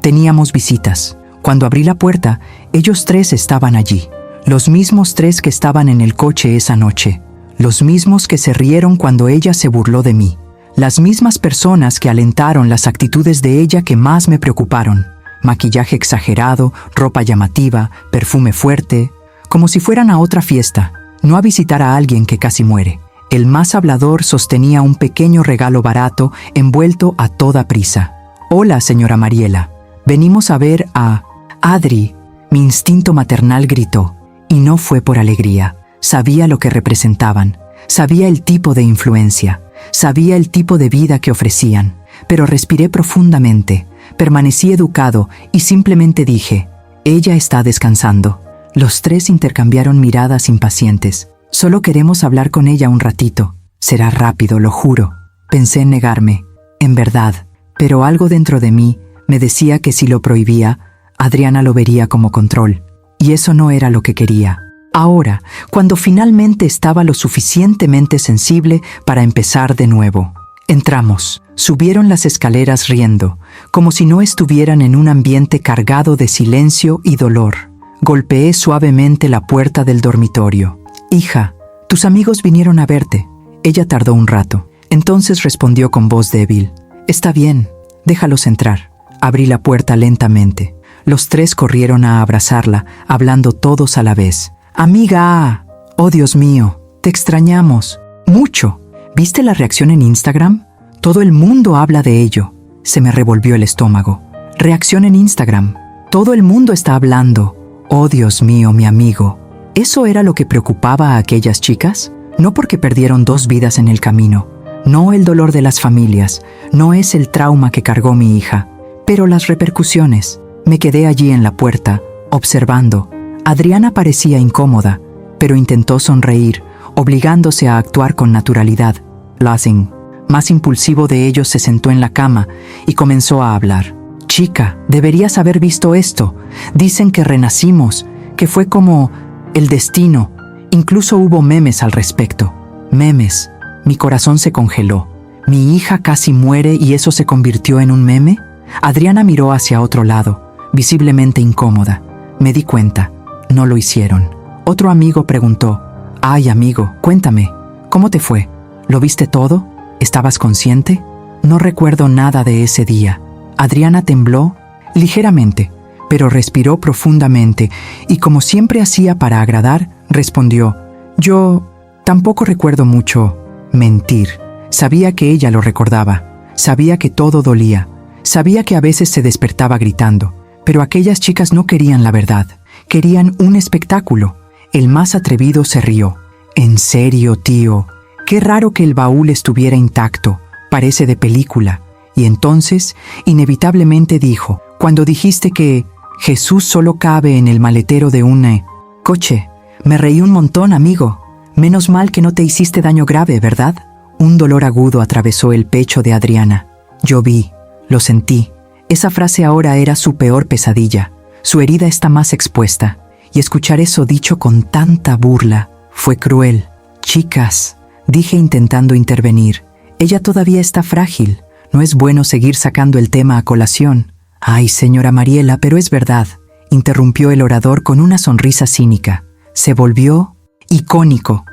A: teníamos visitas. Cuando abrí la puerta, ellos tres estaban allí. Los mismos tres que estaban en el coche esa noche. Los mismos que se rieron cuando ella se burló de mí. Las mismas personas que alentaron las actitudes de ella que más me preocuparon. Maquillaje exagerado, ropa llamativa, perfume fuerte, como si fueran a otra fiesta, no a visitar a alguien que casi muere. El más hablador sostenía un pequeño regalo barato envuelto a toda prisa. «Hola, señora Mariela. Venimos a ver a Adri», mi instinto maternal gritó, y no fue por alegría. Sabía lo que representaban, sabía el tipo de influencia, sabía el tipo de vida que ofrecían, pero respiré profundamente. Permanecí educado y simplemente dije, ella está descansando. Los tres intercambiaron miradas impacientes. Solo queremos hablar con ella un ratito. Será rápido, lo juro. Pensé en negarme, en verdad, pero algo dentro de mí me decía que si lo prohibía, Adriana lo vería como control, y eso no era lo que quería. Ahora, cuando finalmente estaba lo suficientemente sensible para empezar de nuevo. Entramos. Subieron las escaleras riendo, como si no estuvieran en un ambiente cargado de silencio y dolor. Golpeé suavemente la puerta del dormitorio. «Hija, tus amigos vinieron a verte». Ella tardó un rato. Entonces respondió con voz débil. «Está bien, déjalos entrar». Abrí la puerta lentamente. Los tres corrieron a abrazarla, hablando todos a la vez. «Amiga, oh Dios mío, te extrañamos. Mucho. ¿Viste la reacción en Instagram? Todo el mundo habla de ello». Se me revolvió el estómago. Reacción en Instagram. Todo el mundo está hablando. Oh Dios mío, mi amigo. ¿Eso era lo que preocupaba a aquellas chicas? No porque perdieron 2 vidas en el camino. No el dolor de las familias. No es el trauma que cargó mi hija. Pero las repercusiones. Me quedé allí en la puerta, observando. Adriana parecía incómoda, pero intentó sonreír, obligándose a actuar con naturalidad. Lassing, más impulsivo de ellos, se sentó en la cama y comenzó a hablar. «Chica, deberías haber visto esto. Dicen que renacimos, que fue como el destino. Incluso hubo memes al respecto». Memes. Mi corazón se congeló. ¿Mi hija casi muere y eso se convirtió en un meme? Adriana miró hacia otro lado, visiblemente incómoda. Me di cuenta. No lo hicieron. Otro amigo preguntó. «Ay, amigo, cuéntame. ¿Cómo te fue? ¿Lo viste todo? ¿Estabas consciente?» No recuerdo nada de ese día. Adriana tembló ligeramente, pero respiró profundamente y, como siempre hacía para agradar, respondió: «Yo tampoco recuerdo mucho mentir». Sabía que ella lo recordaba, sabía que todo dolía, sabía que a veces se despertaba gritando, pero aquellas chicas no querían la verdad, querían un espectáculo. El más atrevido se rió. «¿En serio, tío? Qué raro que el baúl estuviera intacto, parece de película». Y entonces, inevitablemente dijo: «Cuando dijiste que Jesús solo cabe en el maletero de un coche, me reí un montón, amigo. Menos mal que no te hiciste daño grave, ¿verdad?». Un dolor agudo atravesó el pecho de Adriana. Yo vi, lo sentí. Esa frase ahora era su peor pesadilla. Su herida está más expuesta. Y escuchar eso dicho con tanta burla fue cruel. «Chicas», dije intentando intervenir, «ella todavía está frágil. No es bueno seguir sacando el tema a colación». «Ay, señora Mariela, pero es verdad», interrumpió el orador con una sonrisa cínica. Se volvió icónico.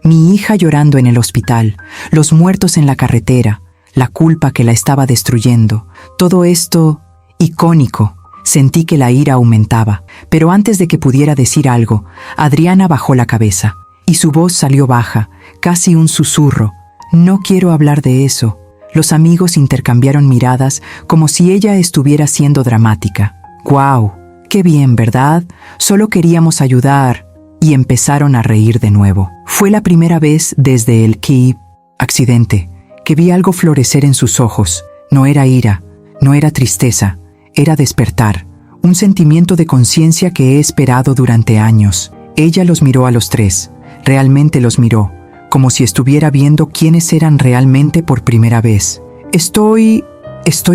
A: Mi hija llorando en el hospital, los muertos en la carretera, la culpa que la estaba destruyendo. Todo esto, icónico. Sentí que la ira aumentaba, pero antes de que pudiera decir algo, Adriana bajó la cabeza, y su voz salió baja, casi un susurro. «No quiero hablar de eso». Los amigos intercambiaron miradas como si ella estuviera siendo dramática. «¡Guau! ¡Qué bien!, ¿verdad? Solo queríamos ayudar». Y empezaron a reír de nuevo. Fue la primera vez desde el accidente que vi algo florecer en sus ojos. No era ira, no era tristeza, era despertar. Un sentimiento de conciencia que he esperado durante años. Ella los miró a los tres. Realmente los miró, como si estuviera viendo quiénes eran realmente por primera vez. Estoy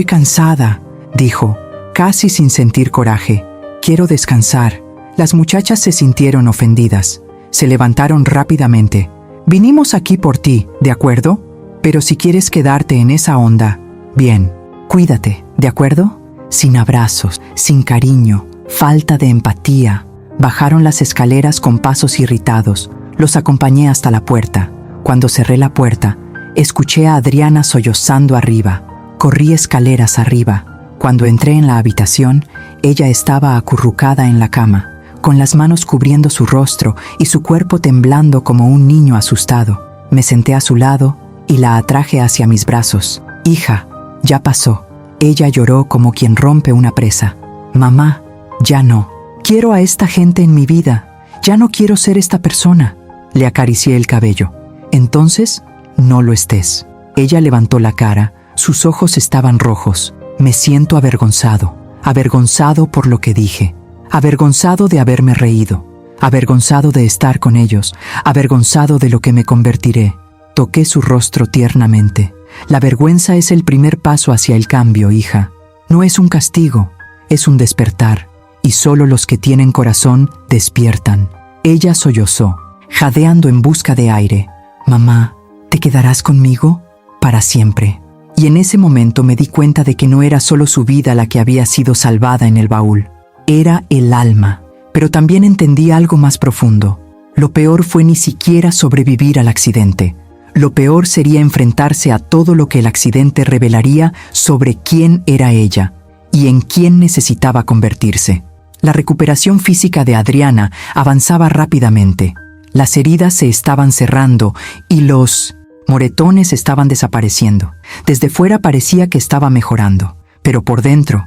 A: cansada», dijo, casi sin sentir coraje. «Quiero descansar». Las muchachas se sintieron ofendidas. Se levantaron rápidamente. «Vinimos aquí por ti, ¿de acuerdo? Pero si quieres quedarte en esa onda, bien. Cuídate, ¿de acuerdo?». Sin abrazos, sin cariño, falta de empatía. Bajaron las escaleras con pasos irritados. Los acompañé hasta la puerta. Cuando cerré la puerta, escuché a Adriana sollozando arriba. Corrí escaleras arriba. Cuando entré en la habitación, ella estaba acurrucada en la cama, con las manos cubriendo su rostro y su cuerpo temblando como un niño asustado. Me senté a su lado y la atraje hacia mis brazos. «Hija, ya pasó». Ella lloró como quien rompe una presa. «Mamá, ya no. Quiero a esta gente en mi vida. Ya no quiero ser esta persona». Le acaricié el cabello. «Entonces, no lo estés». Ella levantó la cara. Sus ojos estaban rojos. «Me siento avergonzado. Avergonzado por lo que dije. Avergonzado de haberme reído. Avergonzado de estar con ellos. Avergonzado de lo que me convertiré». Toqué su rostro tiernamente. «La vergüenza es el primer paso hacia el cambio, hija. No es un castigo, es un despertar. Y solo los que tienen corazón despiertan». Ella sollozó, jadeando en busca de aire. «Mamá, ¿te quedarás conmigo? Para siempre». Y en ese momento me di cuenta de que no era solo su vida la que había sido salvada en el baúl. Era el alma. Pero también entendí algo más profundo. Lo peor fue ni siquiera sobrevivir al accidente. Lo peor sería enfrentarse a todo lo que el accidente revelaría sobre quién era ella y en quién necesitaba convertirse. La recuperación física de Adriana avanzaba rápidamente. Las heridas se estaban cerrando y los moretones estaban desapareciendo. Desde fuera parecía que estaba mejorando, pero por dentro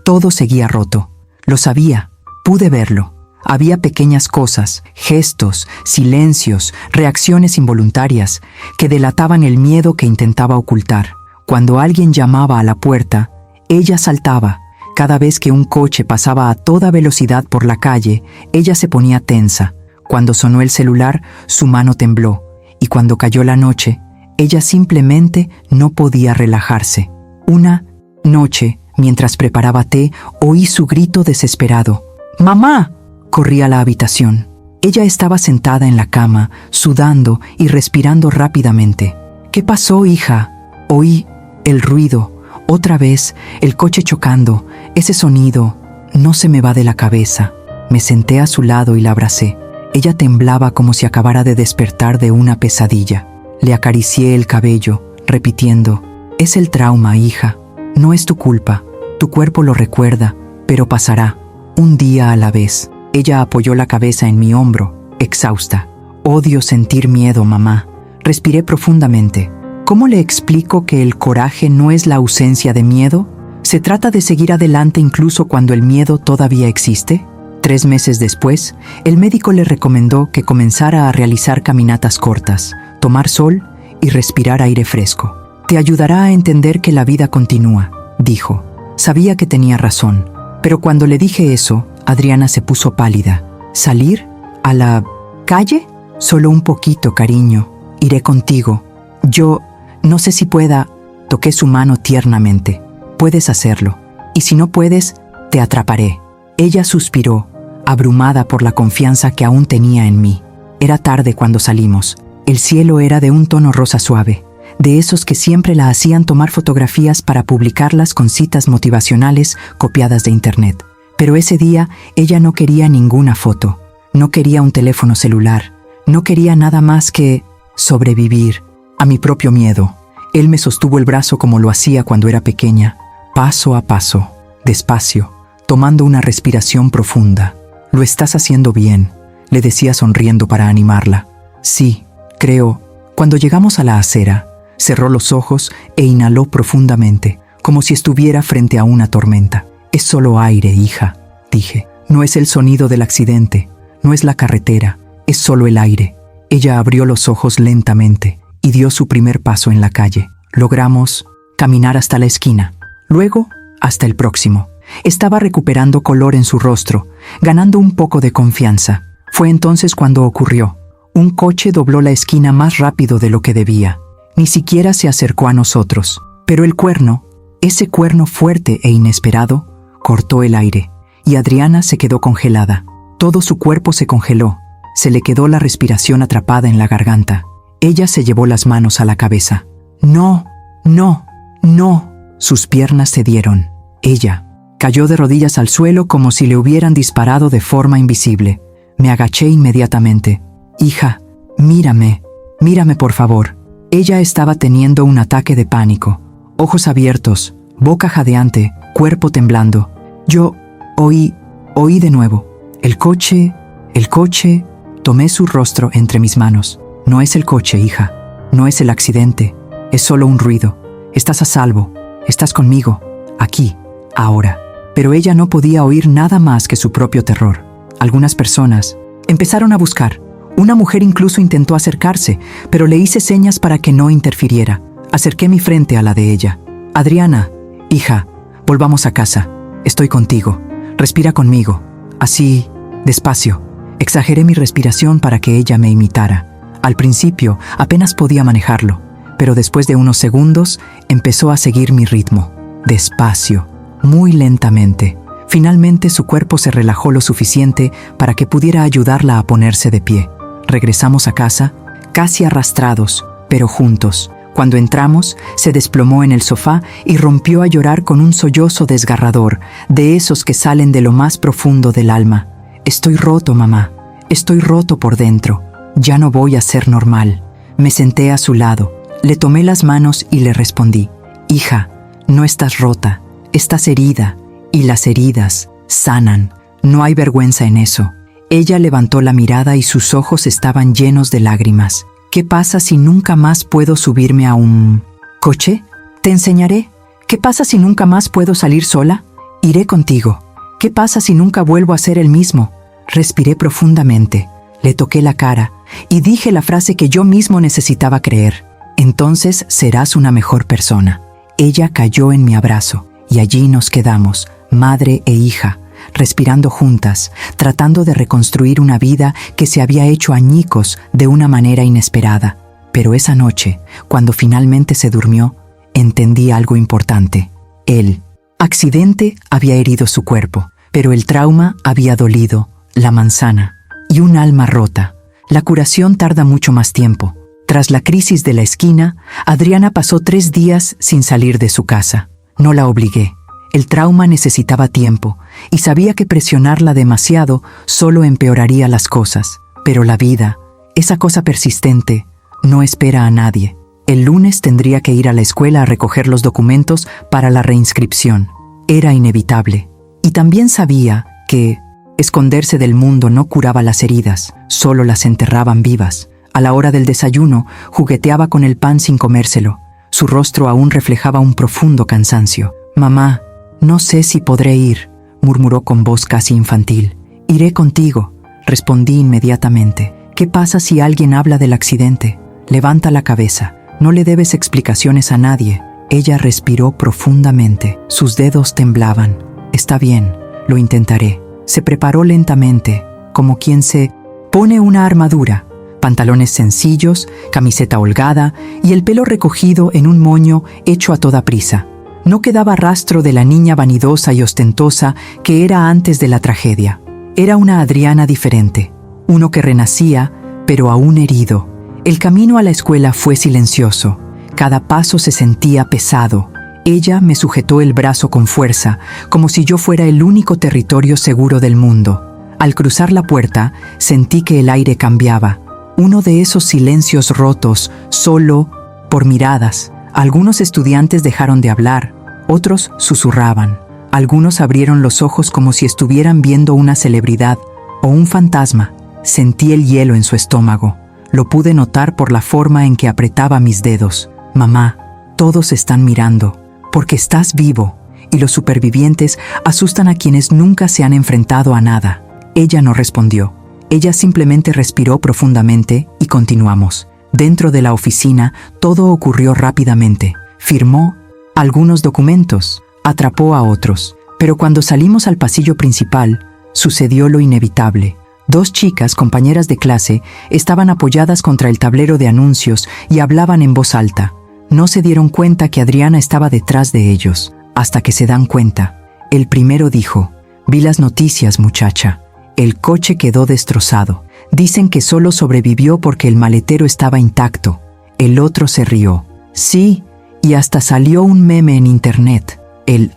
A: todo seguía roto. Lo sabía, pude verlo. Había pequeñas cosas, gestos, silencios, reacciones involuntarias que delataban el miedo que intentaba ocultar. Cuando alguien llamaba a la puerta, ella saltaba. Cada vez que un coche pasaba a toda velocidad por la calle, ella se ponía tensa. Cuando sonó el celular, su mano tembló. Y cuando cayó la noche, ella simplemente no podía relajarse. Una noche, mientras preparaba té, oí su grito desesperado. «¡Mamá!». Corrí a la habitación. Ella estaba sentada en la cama, sudando y respirando rápidamente. «¿Qué pasó, hija?». Oí el ruido. Otra vez, el coche chocando. Ese sonido no se me va de la cabeza. Me senté a su lado y la abracé. Ella temblaba como si acabara de despertar de una pesadilla. Le acaricié el cabello, repitiendo: «Es el trauma, hija. No es tu culpa. Tu cuerpo lo recuerda, pero pasará, un día a la vez. Ella apoyó la cabeza en mi hombro, exhausta. Odio sentir miedo, mamá. Respiré profundamente. ¿Cómo le explico que el coraje no es la ausencia de miedo? ¿Se trata de seguir adelante incluso cuando el miedo todavía existe? 3 meses después, el médico le recomendó que comenzara a realizar caminatas cortas, tomar sol y respirar aire fresco. Te ayudará a entender que la vida continúa, dijo. Sabía que tenía razón, pero cuando le dije eso, Adriana se puso pálida. ¿Salir? ¿A la calle? Solo un poquito, cariño. Iré contigo. Yo no sé si pueda. Toqué su mano tiernamente. Puedes hacerlo. Y si no puedes, te atraparé. Ella suspiró, abrumada por la confianza que aún tenía en mí. Era tarde cuando salimos. El cielo era de un tono rosa suave, de esos que siempre la hacían tomar fotografías para publicarlas con citas motivacionales copiadas de internet. Pero ese día ella no quería ninguna foto, no quería un teléfono celular, no quería nada más que sobrevivir a mi propio miedo. Él me sostuvo el brazo como lo hacía cuando era pequeña, paso a paso, despacio, tomando una respiración profunda. Lo estás haciendo bien, le decía sonriendo para animarla. Sí, creo. Cuando llegamos a la acera, cerró los ojos e inhaló profundamente, como si estuviera frente a una tormenta. Es solo aire, hija, dije. No es el sonido del accidente, no es la carretera, es solo el aire. Ella abrió los ojos lentamente y dio su primer paso en la calle. Logramos caminar hasta la esquina, luego hasta el próximo. Estaba recuperando color en su rostro, ganando un poco de confianza. Fue entonces cuando ocurrió. Un coche dobló la esquina más rápido de lo que debía. Ni siquiera se acercó a nosotros. Pero el cuerno, ese cuerno fuerte e inesperado, cortó el aire, y Adriana se quedó congelada. Todo su cuerpo se congeló. Se le quedó la respiración atrapada en la garganta. Ella se llevó las manos a la cabeza. No, no, no. Sus piernas cedieron. Ella cayó de rodillas al suelo como si le hubieran disparado de forma invisible. Me agaché inmediatamente. Hija, mírame, mírame por favor. Ella estaba teniendo un ataque de pánico. Ojos abiertos, boca jadeante, cuerpo temblando. Yo oí de nuevo. El coche. Tomé su rostro entre mis manos. No es el coche, hija. No es el accidente. Es solo un ruido. Estás a salvo. Estás conmigo. Aquí. Ahora. Pero ella no podía oír nada más que su propio terror. Algunas personas empezaron a buscar. Una mujer incluso intentó acercarse, pero le hice señas para que no interfiriera. Acerqué mi frente a la de ella. Adriana, hija, volvamos a casa. Estoy contigo. Respira conmigo. Así, despacio. Exageré mi respiración para que ella me imitara. Al principio apenas podía manejarlo, pero después de unos segundos empezó a seguir mi ritmo. Despacio, muy lentamente. Finalmente su cuerpo se relajó lo suficiente para que pudiera ayudarla a ponerse de pie. Regresamos a casa, casi arrastrados, pero juntos. Cuando entramos, se desplomó en el sofá y rompió a llorar con un sollozo desgarrador, de esos que salen de lo más profundo del alma. Estoy roto, mamá. Estoy roto por dentro. Ya no voy a ser normal. Me senté a su lado, le tomé las manos y le respondí. Hija, no estás rota, estás herida, y las heridas sanan. No hay vergüenza en eso. Ella levantó la mirada y sus ojos estaban llenos de lágrimas. ¿Qué pasa si nunca más puedo subirme a un coche? Te enseñaré. ¿Qué pasa si nunca más puedo salir sola? Iré contigo. ¿Qué pasa si nunca vuelvo a ser el mismo? Respiré profundamente, le toqué la cara y dije la frase que yo mismo necesitaba creer. Entonces serás una mejor persona. Ella cayó en mi abrazo y allí nos quedamos, madre e hija, respirando juntas, tratando de reconstruir una vida que se había hecho añicos de una manera inesperada. Pero esa noche, cuando finalmente se durmió, entendí algo importante. El accidente había herido su cuerpo, pero el trauma había dolido la manzana y un alma rota. La curación tarda mucho más tiempo. Tras la crisis de la esquina, Adriana pasó 3 días sin salir de su casa. No la obligué. El trauma necesitaba tiempo y sabía que presionarla demasiado solo empeoraría las cosas. Pero la vida, esa cosa persistente, no espera a nadie. El lunes tendría que ir a la escuela a recoger los documentos para la reinscripción. Era inevitable. Y también sabía que esconderse del mundo no curaba las heridas, solo las enterraban vivas. A la hora del desayuno, jugueteaba con el pan sin comérselo. Su rostro aún reflejaba un profundo cansancio. «Mamá, no sé si podré ir», murmuró con voz casi infantil. «Iré contigo», respondí inmediatamente. «¿Qué pasa si alguien habla del accidente? Levanta la cabeza. No le debes explicaciones a nadie». Ella respiró profundamente. Sus dedos temblaban. «Está bien, lo intentaré». Se preparó lentamente, como quien se pone una armadura. Pantalones sencillos, camiseta holgada y el pelo recogido en un moño hecho a toda prisa. No quedaba rastro de la niña vanidosa y ostentosa que era antes de la tragedia. Era una Adriana diferente, uno que renacía, pero aún herido. El camino a la escuela fue silencioso. Cada paso se sentía pesado. Ella me sujetó el brazo con fuerza, como si yo fuera el único territorio seguro del mundo. Al cruzar la puerta, sentí que el aire cambiaba. Uno de esos silencios rotos, solo por miradas. Algunos estudiantes dejaron de hablar, otros susurraban. Algunos abrieron los ojos como si estuvieran viendo una celebridad o un fantasma. Sentí el hielo en su estómago. Lo pude notar por la forma en que apretaba mis dedos. «Mamá, todos están mirando, porque estás vivo, y los supervivientes asustan a quienes nunca se han enfrentado a nada». Ella no respondió. Ella simplemente respiró profundamente y continuamos. Dentro de la oficina, todo ocurrió rápidamente. Firmó algunos documentos, atrapó a otros. Pero cuando salimos al pasillo principal, sucedió lo inevitable. 2 chicas, compañeras de clase, estaban apoyadas contra el tablero de anuncios y hablaban en voz alta. No se dieron cuenta que Adriana estaba detrás de ellos, hasta que se dan cuenta. El primero dijo: «Vi las noticias, muchacha. El coche quedó destrozado. Dicen que solo sobrevivió porque el maletero estaba intacto». El otro se rió. «Sí, y hasta salió un meme en internet. El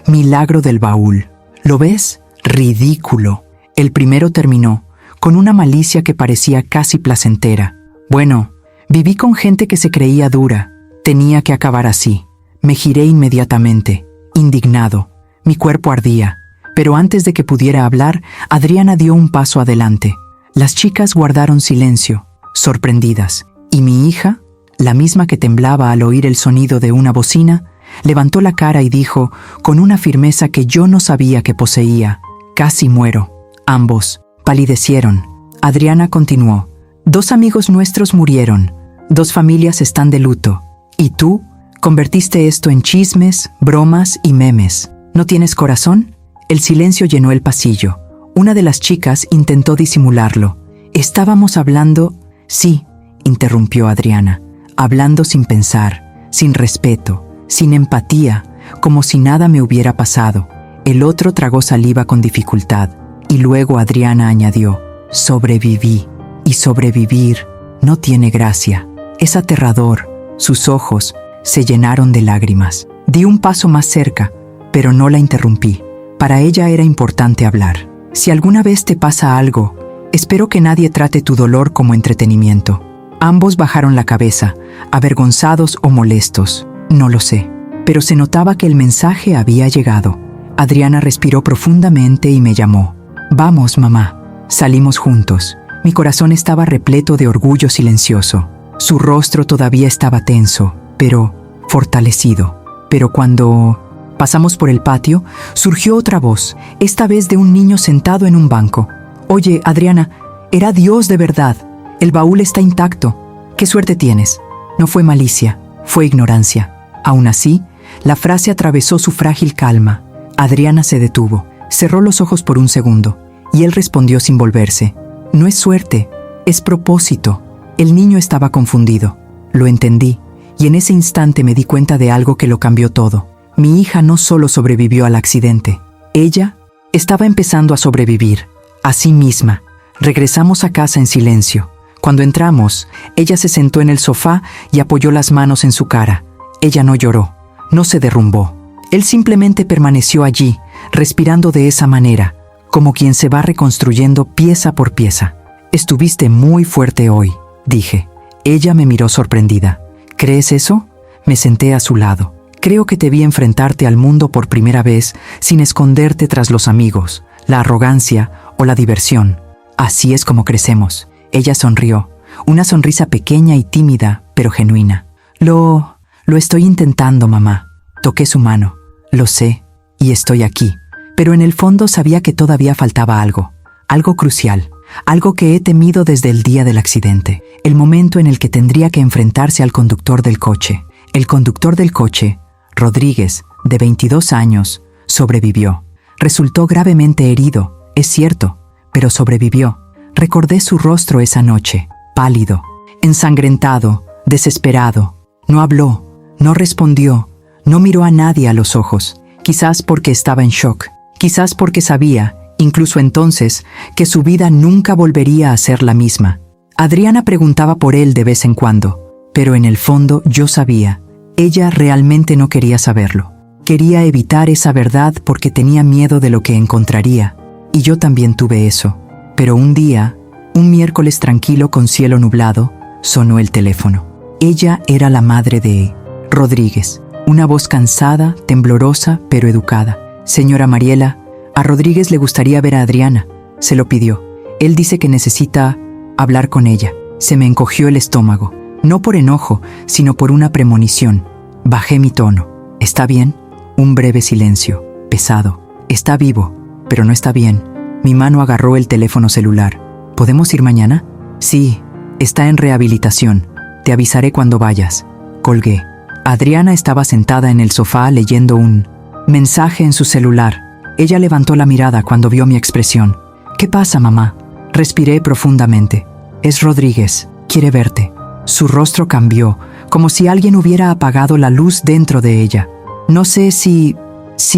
A: milagro del baúl. ¿Lo ves? Ridículo». El primero terminó, con una malicia que parecía casi placentera. «Bueno, viví con gente que se creía dura. Tenía que acabar así». Me giré inmediatamente, indignado. Mi cuerpo ardía. Pero antes de que pudiera hablar, Adriana dio un paso adelante. Las chicas guardaron silencio, sorprendidas, y mi hija, la misma que temblaba al oír el sonido de una bocina, levantó la cara y dijo, con una firmeza que yo no sabía que poseía: «Casi muero». Ambos palidecieron. Adriana continuó: «2 amigos nuestros murieron, 2 familias están de luto, y tú convertiste esto en chismes, bromas y memes. ¿No tienes corazón?». El silencio llenó el pasillo. Una de las chicas intentó disimularlo. «Estábamos hablando...». «Sí», interrumpió Adriana, «hablando sin pensar, sin respeto, sin empatía, como si nada me hubiera pasado». El otro tragó saliva con dificultad, y luego Adriana añadió: «Sobreviví, y sobrevivir no tiene gracia. Es aterrador». Sus ojos se llenaron de lágrimas. Di un paso más cerca, pero no la interrumpí. Para ella era importante hablar. «Si alguna vez te pasa algo, espero que nadie trate tu dolor como entretenimiento». Ambos bajaron la cabeza, avergonzados o molestos, no lo sé. Pero se notaba que el mensaje había llegado. Adriana respiró profundamente y me llamó. «Vamos, mamá». Salimos juntos. Mi corazón estaba repleto de orgullo silencioso. Su rostro todavía estaba tenso, pero fortalecido. Pero cuando pasamos por el patio, surgió otra voz, esta vez de un niño sentado en un banco. «Oye, Adriana, era Dios de verdad. El baúl está intacto. ¿Qué suerte tienes?». No fue malicia, fue ignorancia. Aún así, la frase atravesó su frágil calma. Adriana se detuvo, cerró los ojos por un segundo, y él respondió sin volverse: «No es suerte, es propósito». El niño estaba confundido. Lo entendí, y en ese instante me di cuenta de algo que lo cambió todo. Mi hija no solo sobrevivió al accidente, ella estaba empezando a sobrevivir, a sí misma. Regresamos a casa en silencio. Cuando entramos, ella se sentó en el sofá y apoyó las manos en su cara. Ella no lloró, no se derrumbó. Él simplemente permaneció allí, respirando de esa manera, como quien se va reconstruyendo pieza por pieza. «Estuviste muy fuerte hoy», dije. Ella me miró sorprendida. «¿Crees eso?». Me senté a su lado. Creo que te vi enfrentarte al mundo por primera vez sin esconderte tras los amigos, la arrogancia o la diversión. Así es como crecemos. Ella sonrió, una sonrisa pequeña y tímida, pero genuina. Lo estoy intentando, mamá. Toqué su mano. Lo sé, y estoy aquí. Pero en el fondo sabía que todavía faltaba algo crucial, algo que he temido desde el día del accidente, el momento en el que tendría que enfrentarse al conductor del coche. El conductor del coche, Rodríguez, de 22 años, sobrevivió. Resultó gravemente herido, es cierto, pero sobrevivió. Recordé su rostro esa noche, pálido, ensangrentado, desesperado. No habló, no respondió, no miró a nadie a los ojos, quizás porque estaba en shock, quizás porque sabía, incluso entonces, que su vida nunca volvería a ser la misma. Adriana preguntaba por él de vez en cuando, pero en el fondo yo sabía. Ella realmente no quería saberlo. Quería evitar esa verdad porque tenía miedo de lo que encontraría. Y yo también tuve eso. Pero un día, un miércoles tranquilo con cielo nublado, sonó el teléfono. Ella era la madre de Rodríguez. Una voz cansada, temblorosa, pero educada. Señora Mariela, a Rodríguez le gustaría ver a Adriana. Se lo pidió. Él dice que necesita hablar con ella. Se me encogió el estómago. No por enojo, sino por una premonición. Bajé mi tono. ¿Está bien? Un breve silencio, pesado. Está vivo, pero no está bien. Mi mano agarró el teléfono celular. ¿Podemos ir mañana? Sí, está en rehabilitación. Te avisaré cuando vayas. Colgué. Adriana estaba sentada en el sofá leyendo un mensaje en su celular. Ella levantó la mirada cuando vio mi expresión. ¿Qué pasa, mamá? Respiré profundamente. Es Rodríguez. Quiere verte. Su rostro cambió, como si alguien hubiera apagado la luz dentro de ella. No sé si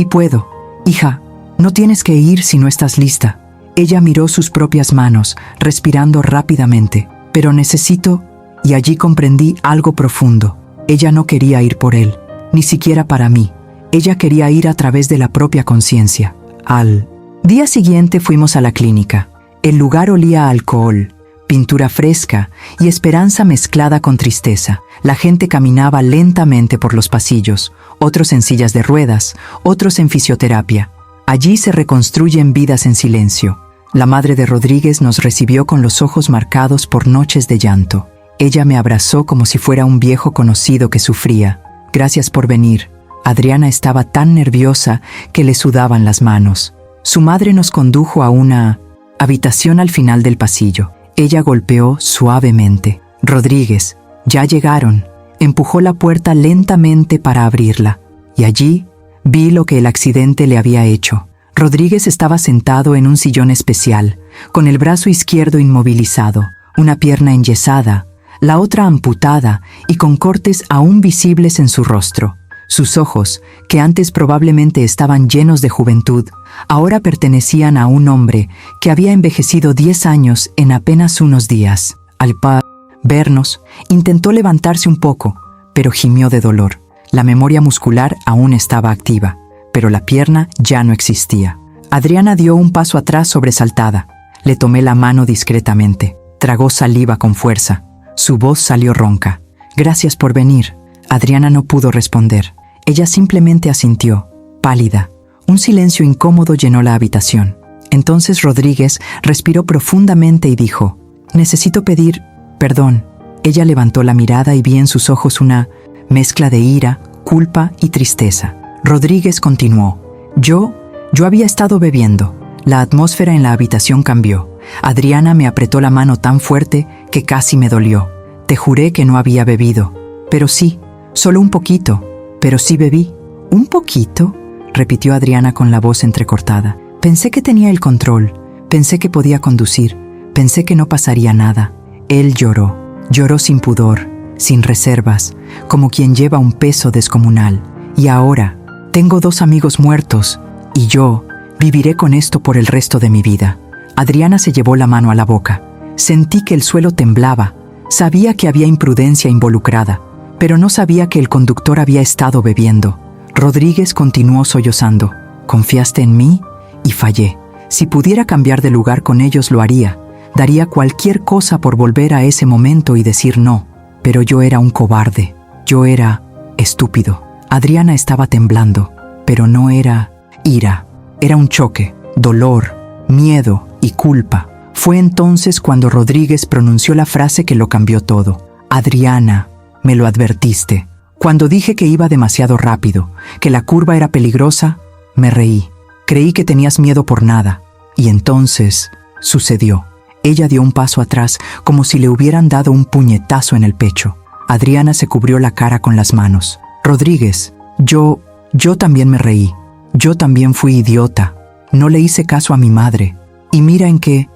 A: puedo. Hija, no tienes que ir si no estás lista. Ella miró sus propias manos, respirando rápidamente. Pero necesito... Y allí comprendí algo profundo. Ella no quería ir por él, ni siquiera para mí. Ella quería ir a través de la propia conciencia. Al día siguiente fuimos a la clínica. El lugar olía a alcohol, pintura fresca y esperanza mezclada con tristeza. La gente caminaba lentamente por los pasillos, otros en sillas de ruedas, otros en fisioterapia. Allí se reconstruyen vidas en silencio. La madre de Rodríguez nos recibió con los ojos marcados por noches de llanto. Ella me abrazó como si fuera un viejo conocido que sufría. Gracias por venir. Adriana estaba tan nerviosa que le sudaban las manos. Su madre nos condujo a una habitación al final del pasillo. Ella golpeó suavemente. Rodríguez, ya llegaron. Empujó la puerta lentamente para abrirla. Y allí vi lo que el accidente le había hecho. Rodríguez estaba sentado en un sillón especial, con el brazo izquierdo inmovilizado, una pierna enyesada, la otra amputada y con cortes aún visibles en su rostro. Sus ojos, que antes probablemente estaban llenos de juventud, ahora pertenecían a un hombre que había envejecido 10 años en apenas unos días. Al vernos, intentó levantarse un poco, pero gimió de dolor. La memoria muscular aún estaba activa, pero la pierna ya no existía. Adriana dio un paso atrás sobresaltada. Le tomé la mano discretamente. Tragó saliva con fuerza. Su voz salió ronca. Gracias por venir. Adriana no pudo responder. Ella simplemente asintió, pálida. Un silencio incómodo llenó la habitación. Entonces Rodríguez respiró profundamente y dijo, necesito pedir perdón. Ella levantó la mirada y vi en sus ojos una mezcla de ira, culpa y tristeza. Rodríguez continuó, Yo había estado bebiendo. La atmósfera en la habitación cambió. Adriana me apretó la mano tan fuerte que casi me dolió. Te juré que no había bebido. Pero sí, solo un poquito. Pero sí bebí. ¿Un poquito?, repitió Adriana con la voz entrecortada. Pensé que tenía el control. Pensé que podía conducir. Pensé que no pasaría nada. Él lloró. Lloró sin pudor, sin reservas, como quien lleva un peso descomunal. Y ahora, tengo 2 amigos muertos, y yo viviré con esto por el resto de mi vida. Adriana se llevó la mano a la boca. Sentí que el suelo temblaba. Sabía que había imprudencia involucrada, pero no sabía que el conductor había estado bebiendo. Rodríguez continuó sollozando. Confiaste en mí y fallé. Si pudiera cambiar de lugar con ellos lo haría. Daría cualquier cosa por volver a ese momento y decir no. Pero yo era un cobarde. Yo era estúpido. Adriana estaba temblando, pero no era ira, era un choque, dolor, miedo y culpa. Fue entonces cuando Rodríguez pronunció la frase que lo cambió todo. Adriana, me lo advertiste. Cuando dije que iba demasiado rápido, que la curva era peligrosa, me reí. Creí que tenías miedo por nada. Y entonces sucedió. Ella dio un paso atrás, como si le hubieran dado un puñetazo en el pecho. Adriana se cubrió la cara con las manos. Rodríguez, yo también me reí. Yo también fui idiota. No le hice caso a mi madre. Y mira en qué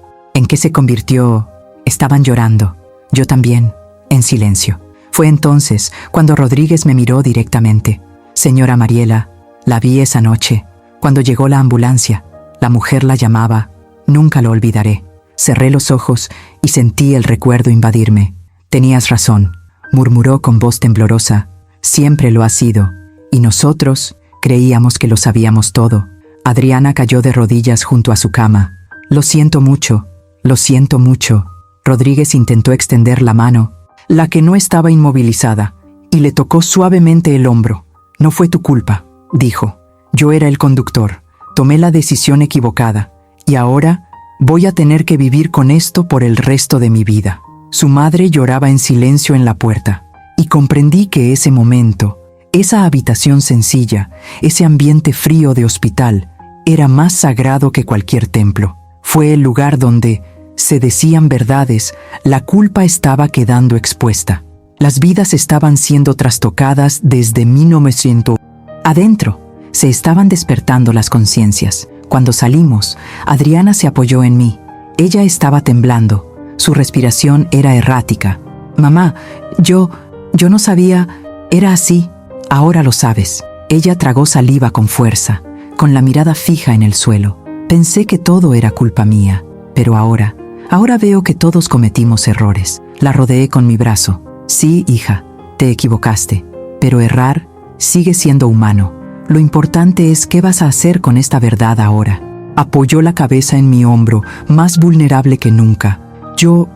A: se convirtió. Estaban llorando. Yo también, en silencio. Fue entonces cuando Rodríguez me miró directamente. Señora Mariela, la vi esa noche. Cuando llegó la ambulancia, la mujer la llamaba. Nunca lo olvidaré. Cerré los ojos y sentí el recuerdo invadirme. Tenías razón, murmuró con voz temblorosa. Siempre lo ha sido. Y nosotros creíamos que lo sabíamos todo. Adriana cayó de rodillas junto a su cama. Lo siento mucho, lo siento mucho. Rodríguez intentó extender la mano, la que no estaba inmovilizada, y le tocó suavemente el hombro. No fue tu culpa, dijo. Yo era el conductor. Tomé la decisión equivocada. Y ahora voy a tener que vivir con esto por el resto de mi vida. Su madre lloraba en silencio en la puerta, y comprendí que ese momento, esa habitación sencilla, ese ambiente frío de hospital, era más sagrado que cualquier templo. Fue el lugar donde se decían verdades, la culpa estaba quedando expuesta. Las vidas estaban siendo trastocadas desde 1900. Adentro, se estaban despertando las conciencias. Cuando salimos, Adriana se apoyó en mí. Ella estaba temblando. Su respiración era errática. Mamá, yo no sabía. Era así. Ahora lo sabes. Ella tragó saliva con fuerza, con la mirada fija en el suelo. Pensé que todo era culpa mía, pero ahora veo que todos cometimos errores. La rodeé con mi brazo. Sí, hija, te equivocaste, pero errar sigue siendo humano. Lo importante es qué vas a hacer con esta verdad ahora. Apoyó la cabeza en mi hombro, más vulnerable que nunca. Yo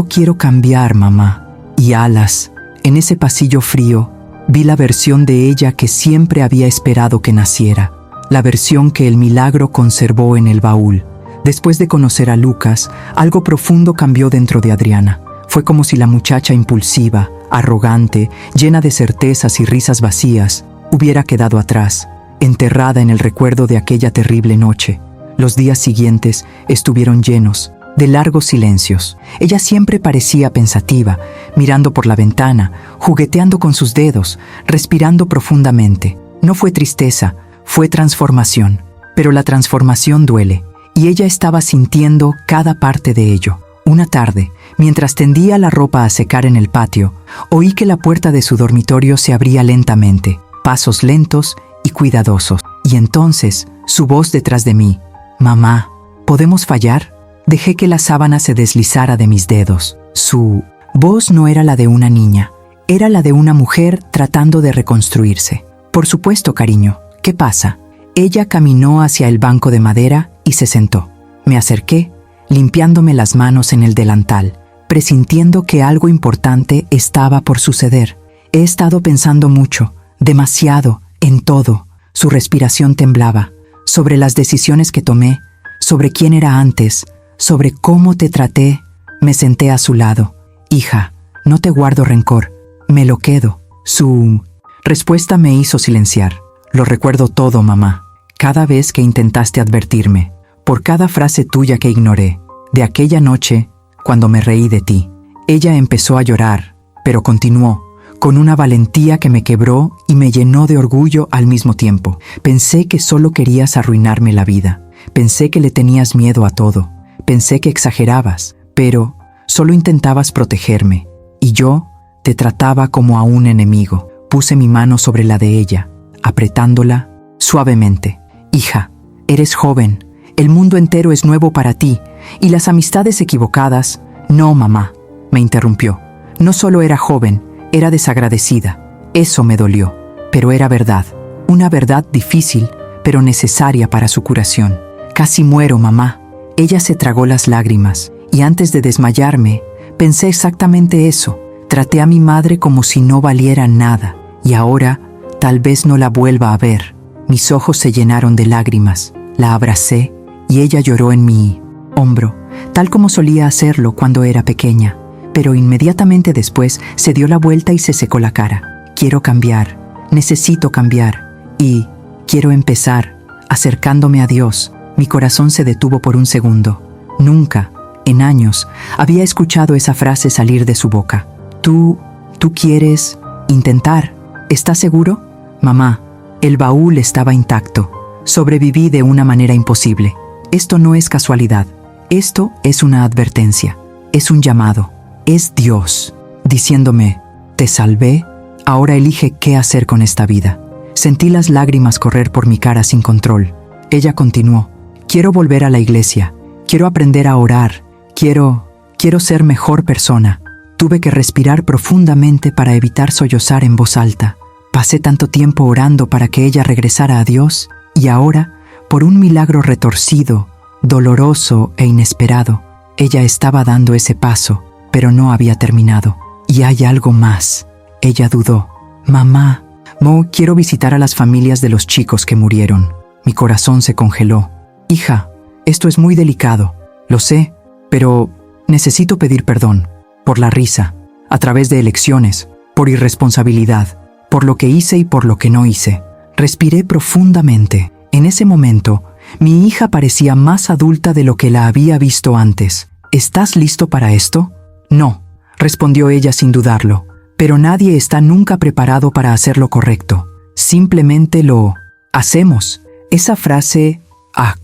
A: quiero cambiar, mamá. Y alas, en ese pasillo frío, vi la versión de ella que siempre había esperado que naciera. La versión que el milagro conservó en el baúl. Después de conocer a Lucas, algo profundo cambió dentro de Adriana. Fue como si la muchacha impulsiva, arrogante, llena de certezas y risas vacías, hubiera quedado atrás, enterrada en el recuerdo de aquella terrible noche. Los días siguientes estuvieron llenos de largos silencios. Ella siempre parecía pensativa, mirando por la ventana, jugueteando con sus dedos, respirando profundamente. No fue tristeza, fue transformación. Pero la transformación duele, y ella estaba sintiendo cada parte de ello. Una tarde, mientras tendía la ropa a secar en el patio, oí que la puerta de su dormitorio se abría lentamente, pasos lentos y cuidadosos. Y entonces, su voz detrás de mí. Mamá, ¿podemos fallar? Dejé que la sábana se deslizara de mis dedos. Su voz no era la de una niña, era la de una mujer tratando de reconstruirse. Por supuesto, cariño. ¿Qué pasa? Ella caminó hacia el banco de madera y se sentó. Me acerqué, limpiándome las manos en el delantal, presintiendo que algo importante estaba por suceder. He estado pensando mucho, demasiado, en todo. Su respiración temblaba, sobre las decisiones que tomé, sobre quién era antes, sobre cómo te traté. Me senté a su lado. Hija, no te guardo rencor, me lo quedo. Su respuesta me hizo silenciar. Lo recuerdo todo, mamá. Cada vez que intentaste advertirme, por cada frase tuya que ignoré, de aquella noche, cuando me reí de ti. Ella empezó a llorar, pero continuó, con una valentía que me quebró y me llenó de orgullo al mismo tiempo. Pensé que solo querías arruinarme la vida. Pensé que le tenías miedo a todo. Pensé que exagerabas, pero solo intentabas protegerme. Y yo te trataba como a un enemigo. Puse mi mano sobre la de ella, apretándola suavemente. Hija, eres joven, el mundo entero es nuevo para ti, y las amistades equivocadas. No, mamá, me interrumpió. No solo era joven, era desagradecida. Eso me dolió, pero era verdad. Una verdad difícil, pero necesaria para su curación. Casi muero, mamá. Ella se tragó las lágrimas, y antes de desmayarme, pensé exactamente eso. Traté a mi madre como si no valiera nada, y ahora Tal vez no la vuelva a ver. Mis ojos se llenaron de lágrimas. La abracé y ella lloró en mi hombro, tal como solía hacerlo cuando era pequeña. Pero inmediatamente después se dio la vuelta y se secó la cara. Quiero cambiar, necesito cambiar y quiero empezar acercándome a Dios. Mi corazón se detuvo por un segundo. Nunca, en años, había escuchado esa frase salir de su boca. ¿Tú quieres intentar? ¿Estás seguro? Mamá, el baúl estaba intacto. Sobreviví de una manera imposible. Esto no es casualidad. Esto es una advertencia. Es un llamado. Es Dios, diciéndome, te salvé, ahora elige qué hacer con esta vida. Sentí las lágrimas correr por mi cara sin control. Ella continuó, quiero volver a la iglesia, quiero aprender a orar, quiero ser mejor persona. Tuve que respirar profundamente para evitar sollozar en voz alta. Pasé tanto tiempo orando para que ella regresara a Dios, y ahora, por un milagro retorcido, doloroso e inesperado, ella estaba dando ese paso, pero no había terminado. Y hay algo más. Ella dudó. Mamá, quiero visitar a las familias de los chicos que murieron. Mi corazón se congeló. Hija, esto es muy delicado. Lo sé, pero necesito pedir perdón. Por la risa, a través de elecciones, por irresponsabilidad, por lo que hice y por lo que no hice. Respiré profundamente. En ese momento, mi hija parecía más adulta de lo que la había visto antes. ¿Estás listo para esto? No, respondió ella sin dudarlo. Pero nadie está nunca preparado para hacer lo correcto. Simplemente lo hacemos. Esa frase,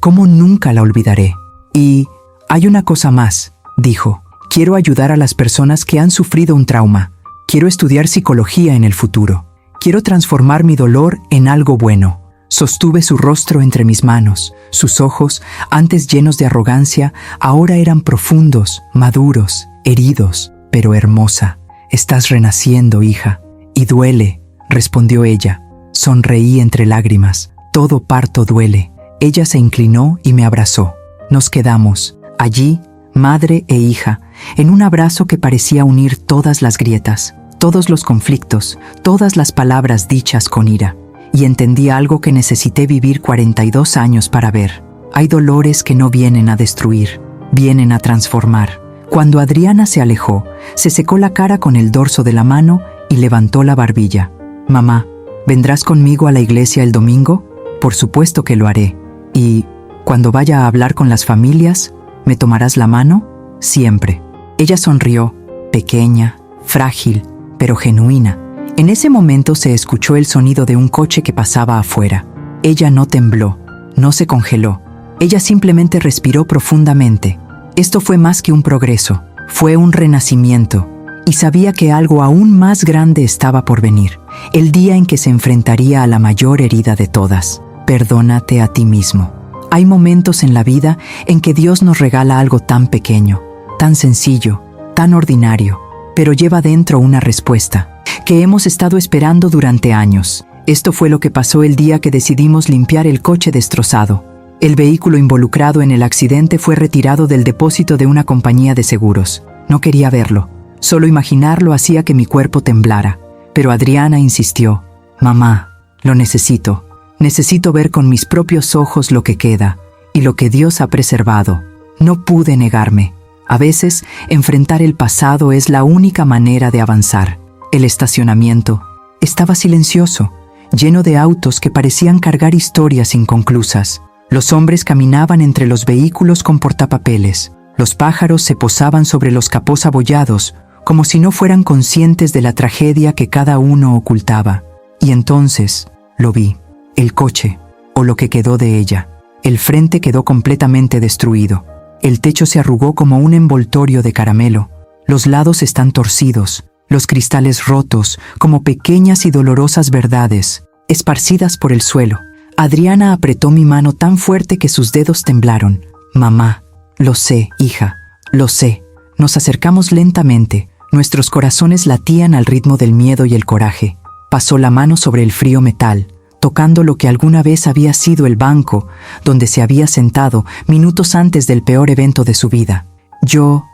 A: cómo nunca la olvidaré. Y hay una cosa más, dijo. Quiero ayudar a las personas que han sufrido un trauma. Quiero estudiar psicología en el futuro. Quiero transformar mi dolor en algo bueno. Sostuve su rostro entre mis manos. Sus ojos, antes llenos de arrogancia, ahora eran profundos, maduros, heridos, pero hermosa. Estás renaciendo, hija. Y duele, respondió ella. Sonreí entre lágrimas. Todo parto duele. Ella se inclinó y me abrazó. Nos quedamos, allí, madre e hija, en un abrazo que parecía unir todas las grietas, todos los conflictos, todas las palabras dichas con ira. Y entendí algo que necesité vivir 42 años para ver. Hay dolores que no vienen a destruir, vienen a transformar. Cuando Adriana se alejó, se secó la cara con el dorso de la mano y levantó la barbilla. Mamá, ¿vendrás conmigo a la iglesia el domingo? Por supuesto que lo haré. Y, cuando vaya a hablar con las familias, ¿me tomarás la mano? Siempre. Ella sonrió, pequeña, frágil, pero genuina. En ese momento se escuchó el sonido de un coche que pasaba afuera. Ella no tembló, no se congeló. Ella simplemente respiró profundamente. Esto fue más que un progreso, fue un renacimiento. Y sabía que algo aún más grande estaba por venir. El día en que se enfrentaría a la mayor herida de todas. Perdónate a ti mismo. Hay momentos en la vida en que Dios nos regala algo tan pequeño, tan sencillo, tan ordinario, pero lleva dentro una respuesta que hemos estado esperando durante años. Esto fue lo que pasó el día que decidimos limpiar el coche destrozado. El vehículo involucrado en el accidente fue retirado del depósito de una compañía de seguros. No quería verlo. Solo imaginarlo hacía que mi cuerpo temblara. Pero Adriana insistió. Mamá, lo necesito. Necesito ver con mis propios ojos lo que queda y lo que Dios ha preservado. No pude negarme. A veces, enfrentar el pasado es la única manera de avanzar. El estacionamiento estaba silencioso, lleno de autos que parecían cargar historias inconclusas. Los hombres caminaban entre los vehículos con portapapeles. Los pájaros se posaban sobre los capós abollados, como si no fueran conscientes de la tragedia que cada uno ocultaba. Y entonces, lo vi. El coche, o lo que quedó de ella. El frente quedó completamente destruido. El techo se arrugó como un envoltorio de caramelo. Los lados están torcidos. Los cristales rotos, como pequeñas y dolorosas verdades, esparcidas por el suelo. Adriana apretó mi mano tan fuerte que sus dedos temblaron. Mamá, lo sé, hija, lo sé. Nos acercamos lentamente. Nuestros corazones latían al ritmo del miedo y el coraje. Pasó la mano sobre el frío metal, tocando lo que alguna vez había sido el banco donde se había sentado minutos antes del peor evento de su vida. Yo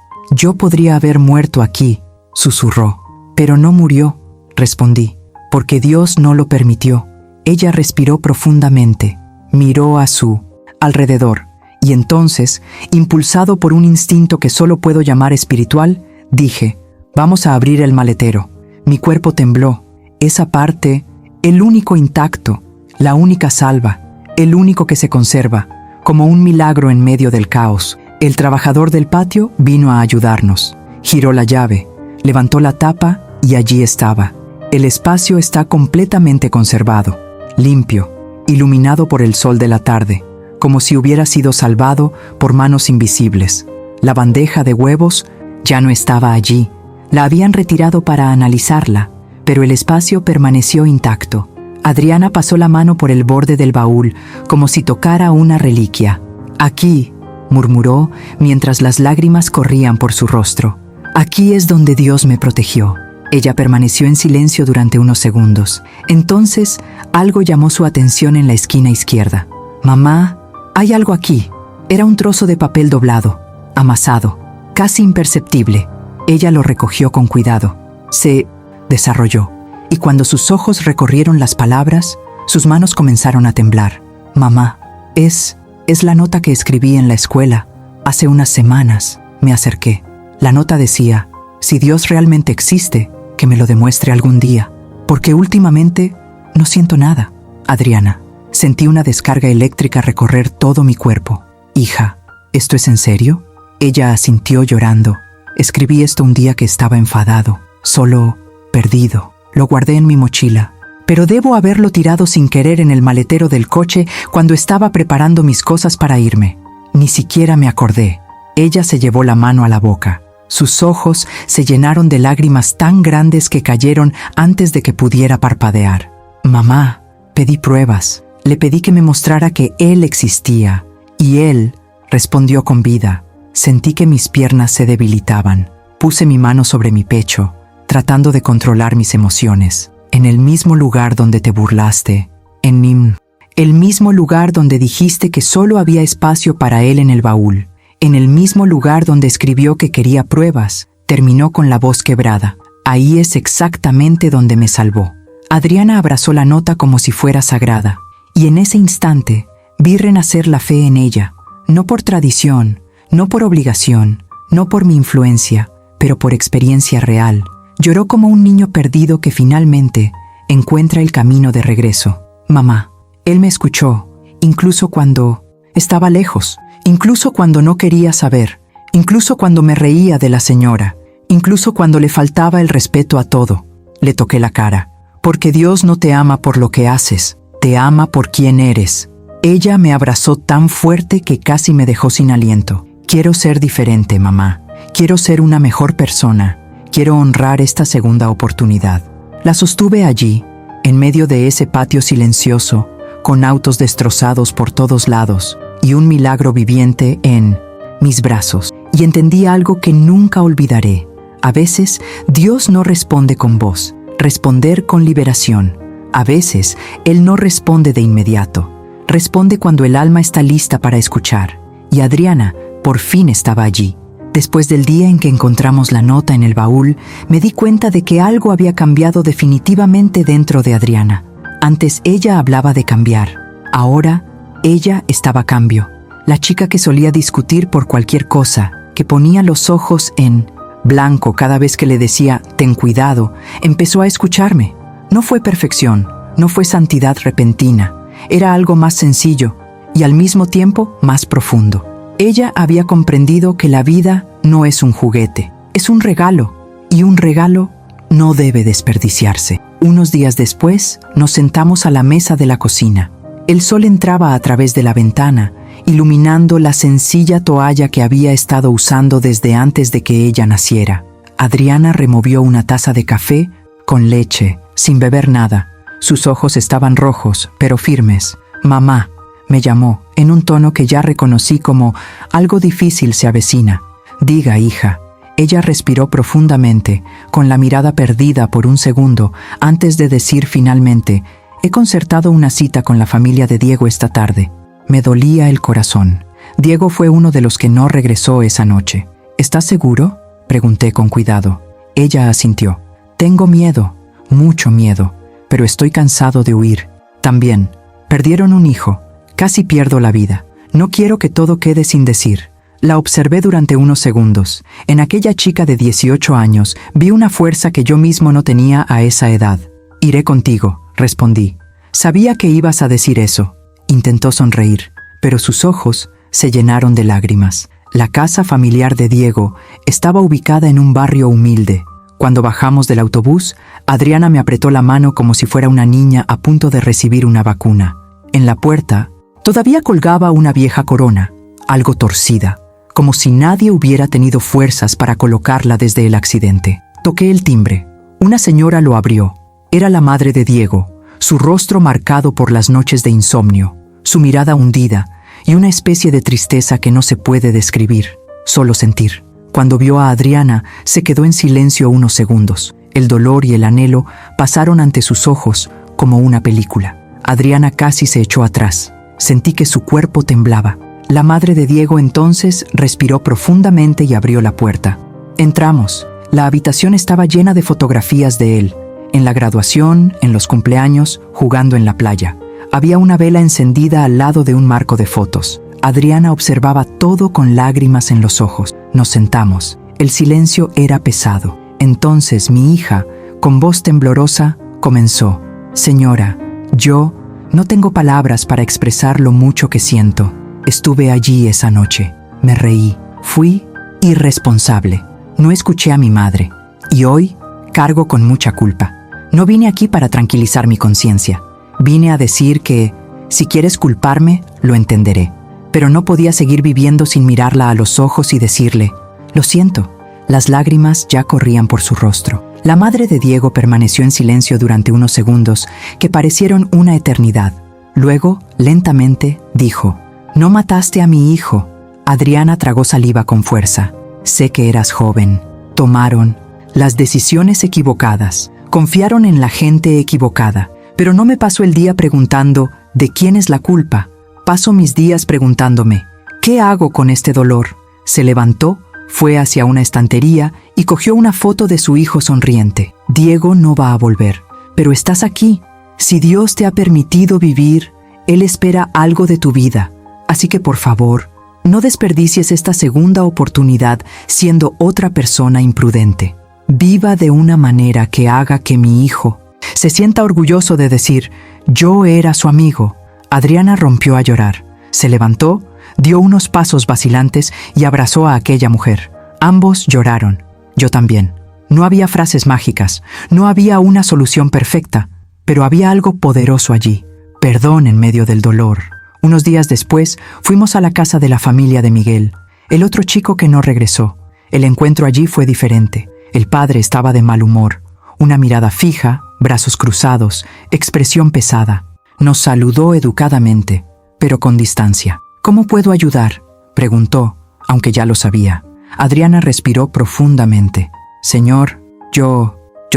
A: podría haber muerto aquí, susurró. Pero no murió, respondí. porque Dios no lo permitió. Ella respiró profundamente, miró a su alrededor, y entonces, impulsado por un instinto que solo puedo llamar espiritual, dije, vamos a abrir el maletero. Mi cuerpo tembló. Esa parte, el único intacto, la única salva, el único que se conserva, como un milagro en medio del caos. El trabajador del patio vino a ayudarnos. Giró la llave, levantó la tapa y allí estaba. El espacio está completamente conservado, limpio, iluminado por el sol de la tarde, como si hubiera sido salvado por manos invisibles. La bandeja de huevos ya no estaba allí. La habían retirado para analizarla, pero el espacio permaneció intacto. Adriana pasó la mano por el borde del baúl, como si tocara una reliquia. Aquí, murmuró, mientras las lágrimas corrían por su rostro. Aquí es donde Dios me protegió. Ella permaneció en silencio durante unos segundos. Entonces, algo llamó su atención en la esquina izquierda. Mamá, hay algo aquí. Era un trozo de papel doblado, amasado, casi imperceptible. Ella lo recogió con cuidado. Se desarrolló, y cuando sus ojos recorrieron las palabras, sus manos comenzaron a temblar. Mamá, es la nota que escribí en la escuela. Hace unas semanas me acerqué. La nota decía, si Dios realmente existe, que me lo demuestre algún día, porque últimamente no siento nada. Adriana, sentí una descarga eléctrica recorrer todo mi cuerpo. Hija, ¿esto es en serio? Ella asintió llorando. Escribí esto un día que estaba enfadado, solo, perdido. Lo guardé en mi mochila, pero debo haberlo tirado sin querer en el maletero del coche cuando estaba preparando mis cosas para irme. Ni siquiera me acordé. Ella se llevó la mano a la boca. Sus ojos se llenaron de lágrimas tan grandes que cayeron antes de que pudiera parpadear. Mamá, pedí pruebas. Le pedí que me mostrara que Él existía, y Él respondió con vida. Sentí que mis piernas se debilitaban. Puse mi mano sobre mi pecho, tratando de controlar mis emociones. En el mismo lugar donde te burlaste, el mismo lugar donde dijiste que solo había espacio para él en el baúl, en el mismo lugar donde escribió que quería pruebas, terminó con la voz quebrada. Ahí es exactamente donde me salvó. Adriana abrazó la nota como si fuera sagrada, y en ese instante vi renacer la fe en ella, no por tradición, no por obligación, no por mi influencia, pero por experiencia real. Lloró como un niño perdido que finalmente encuentra el camino de regreso. Mamá, él me escuchó, incluso cuando estaba lejos, incluso cuando no quería saber, incluso cuando me reía de la señora, incluso cuando le faltaba el respeto a todo. Le toqué la cara. Porque Dios no te ama por lo que haces, te ama por quién eres. Ella me abrazó tan fuerte que casi me dejó sin aliento. Quiero ser diferente, mamá. Quiero ser una mejor persona. Quiero honrar esta segunda oportunidad. La sostuve allí, en medio de ese patio silencioso, con autos destrozados por todos lados y un milagro viviente en mis brazos. Y entendí algo que nunca olvidaré. A veces, Dios no responde con voz, responder con liberación. A veces, Él no responde de inmediato. Responde cuando el alma está lista para escuchar. Y Adriana, por fin estaba allí. Después del día en que encontramos la nota en el baúl, me di cuenta de que algo había cambiado definitivamente dentro de Adriana. Antes ella hablaba de cambiar. Ahora, ella estaba a cambio. La chica que solía discutir por cualquier cosa, que ponía los ojos en blanco cada vez que le decía, ten cuidado, empezó a escucharme. No fue perfección, no fue santidad repentina. Era algo más sencillo y al mismo tiempo más profundo. Ella había comprendido que la vida no es un juguete, es un regalo, y un regalo no debe desperdiciarse. Unos días después, nos sentamos a la mesa de la cocina. El sol entraba a través de la ventana, iluminando la sencilla toalla que había estado usando desde antes de que ella naciera. Adriana removió una taza de café con leche, sin beber nada. Sus ojos estaban rojos, pero firmes. Mamá, me llamó, en un tono que ya reconocí como algo difícil se avecina. Diga, hija. Ella respiró profundamente, con la mirada perdida por un segundo, antes de decir finalmente, he concertado una cita con la familia de Diego esta tarde. Me dolía el corazón. Diego fue uno de los que no regresó esa noche. ¿Estás seguro?, pregunté con cuidado. Ella asintió. Tengo miedo, mucho miedo, pero estoy cansado de huir. También, perdieron un hijo. Casi pierdo la vida. No quiero que todo quede sin decir. La observé durante unos segundos. En aquella chica de 18 años vi una fuerza que yo mismo no tenía a esa edad. Iré contigo, respondí. Sabía que ibas a decir eso. Intentó sonreír, pero sus ojos se llenaron de lágrimas. La casa familiar de Diego estaba ubicada en un barrio humilde. Cuando bajamos del autobús, Adriana me apretó la mano como si fuera una niña a punto de recibir una vacuna. En la puerta, todavía colgaba una vieja corona, algo torcida, como si nadie hubiera tenido fuerzas para colocarla desde el accidente. Toqué el timbre. Una señora lo abrió. Era la madre de Diego, su rostro marcado por las noches de insomnio, su mirada hundida y una especie de tristeza que no se puede describir, solo sentir. Cuando vio a Adriana, se quedó en silencio unos segundos. El dolor y el anhelo pasaron ante sus ojos como una película. Adriana casi se echó atrás. Sentí que su cuerpo temblaba. La madre de Diego entonces respiró profundamente y abrió la puerta. Entramos. La habitación estaba llena de fotografías de él. En la graduación, en los cumpleaños, jugando en la playa. Había una vela encendida al lado de un marco de fotos. Adriana observaba todo con lágrimas en los ojos. Nos sentamos. El silencio era pesado. Entonces mi hija, con voz temblorosa, comenzó. Señora, yo no tengo palabras para expresar lo mucho que siento. Estuve allí esa noche. Me reí. Fui irresponsable. No escuché a mi madre. Y hoy cargo con mucha culpa. No vine aquí para tranquilizar mi conciencia. Vine a decir que, si quieres culparme, lo entenderé. Pero no podía seguir viviendo sin mirarla a los ojos y decirle, lo siento. Las lágrimas ya corrían por su rostro. La madre de Diego permaneció en silencio durante unos segundos que parecieron una eternidad. Luego, lentamente, dijo, «No mataste a mi hijo». Adriana tragó saliva con fuerza. «Sé que eras joven. Tomaron las decisiones equivocadas. Confiaron en la gente equivocada. Pero no me paso el día preguntando, ¿de quién es la culpa? Paso mis días preguntándome, ¿qué hago con este dolor?». Se levantó, fue hacia una estantería y cogió una foto de su hijo sonriente. «Diego no va a volver, pero estás aquí. Si Dios te ha permitido vivir, Él espera algo de tu vida. Así que por favor, no desperdicies esta segunda oportunidad siendo otra persona imprudente. Viva de una manera que haga que mi hijo se sienta orgulloso de decir, yo era su amigo». Adriana rompió a llorar. Se levantó, dio unos pasos vacilantes y abrazó a aquella mujer. Ambos lloraron. Yo también. No había frases mágicas, no había una solución perfecta, pero había algo poderoso allí. Perdón en medio del dolor. Unos días después, fuimos a la casa de la familia de Miguel, el otro chico que no regresó. El encuentro allí fue diferente. El padre estaba de mal humor. Una mirada fija, brazos cruzados, expresión pesada. Nos saludó educadamente, pero con distancia. «¿Cómo puedo ayudar?», preguntó, aunque ya lo sabía. Adriana respiró profundamente. «Señor, yo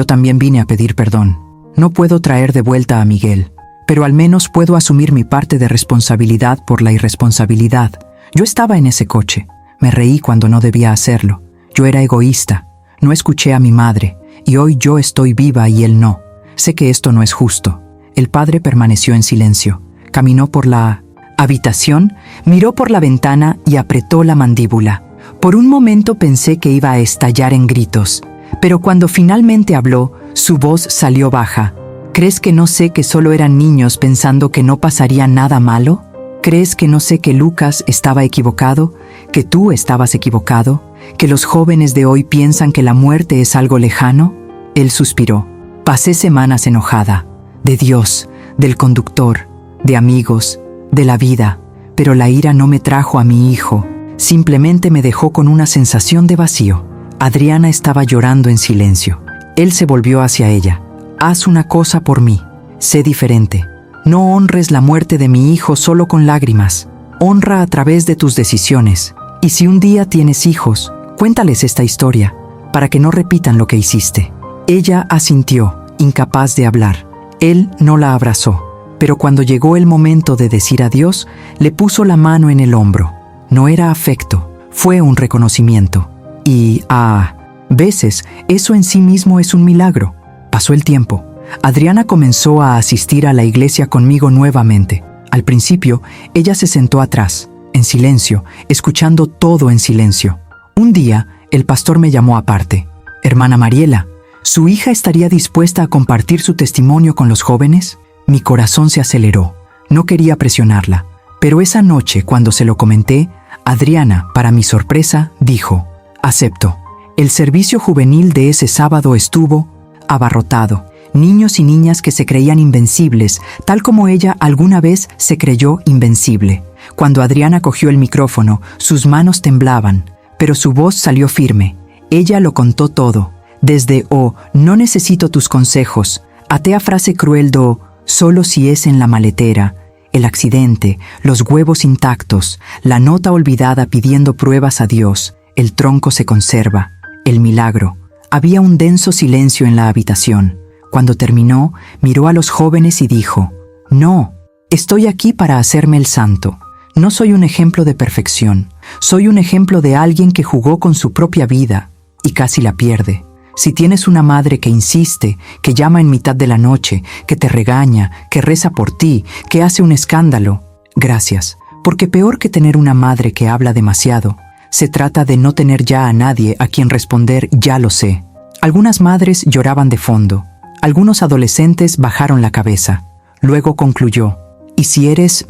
A: también vine a pedir perdón. No puedo traer de vuelta a Miguel, pero al menos puedo asumir mi parte de responsabilidad por la irresponsabilidad. Yo estaba en ese coche. Me reí cuando no debía hacerlo. Yo era egoísta. No escuché a mi madre, y hoy yo estoy viva y él no. Sé que esto no es justo». El padre permaneció en silencio. Caminó por la habitación, miró por la ventana y apretó la mandíbula. Por un momento pensé que iba a estallar en gritos, pero cuando finalmente habló, su voz salió baja. «¿Crees que no sé que solo eran niños pensando que no pasaría nada malo? ¿Crees que no sé que Lucas estaba equivocado? ¿Que tú estabas equivocado? ¿Que los jóvenes de hoy piensan que la muerte es algo lejano?». Él suspiró. «Pasé semanas enojada. De Dios, del conductor, de amigos, de la vida, pero la ira no me trajo a mi hijo, simplemente me dejó con una sensación de vacío». Adriana estaba llorando en silencio. Él se volvió hacia ella. «Haz una cosa por mí. Sé diferente. No honres la muerte de mi hijo solo con lágrimas. Honra a través de tus decisiones. Y si un día tienes hijos, cuéntales esta historia, para que no repitan lo que hiciste». Ella asintió, incapaz de hablar. Él no la abrazó, pero cuando llegó el momento de decir adiós, le puso la mano en el hombro. No era afecto, fue un reconocimiento. Y, a veces, eso en sí mismo es un milagro. Pasó el tiempo. Adriana comenzó a asistir a la iglesia conmigo nuevamente. Al principio, ella se sentó atrás, en silencio, escuchando todo en silencio. Un día, el pastor me llamó aparte. «Hermana Mariela, ¿su hija estaría dispuesta a compartir su testimonio con los jóvenes?» Mi corazón se aceleró. No quería presionarla, pero esa noche, cuando se lo comenté, Adriana, para mi sorpresa, dijo: «Acepto». El servicio juvenil de ese sábado estuvo abarrotado. Niños y niñas que se creían invencibles, tal como ella alguna vez se creyó invencible. Cuando Adriana cogió el micrófono, sus manos temblaban, pero su voz salió firme. Ella lo contó todo, desde «Oh, no necesito tus consejos», até a frase cruel do «Solo si es en la maletera», el accidente, los huevos intactos, la nota olvidada pidiendo pruebas a Dios, el tronco se conserva, el milagro. Había un denso silencio en la habitación. Cuando terminó, miró a los jóvenes y dijo: «No, estoy aquí para hacerme el santo. No soy un ejemplo de perfección. Soy un ejemplo de alguien que jugó con su propia vida y casi la pierde. Si tienes una madre que insiste, que llama en mitad de la noche, que te regaña, que reza por ti, que hace un escándalo, gracias, porque peor que tener una madre que habla demasiado, se trata de no tener ya a nadie a quien responder «ya lo sé». Algunas madres lloraban de fondo. Algunos adolescentes bajaron la cabeza. Luego concluyó: «Y si eres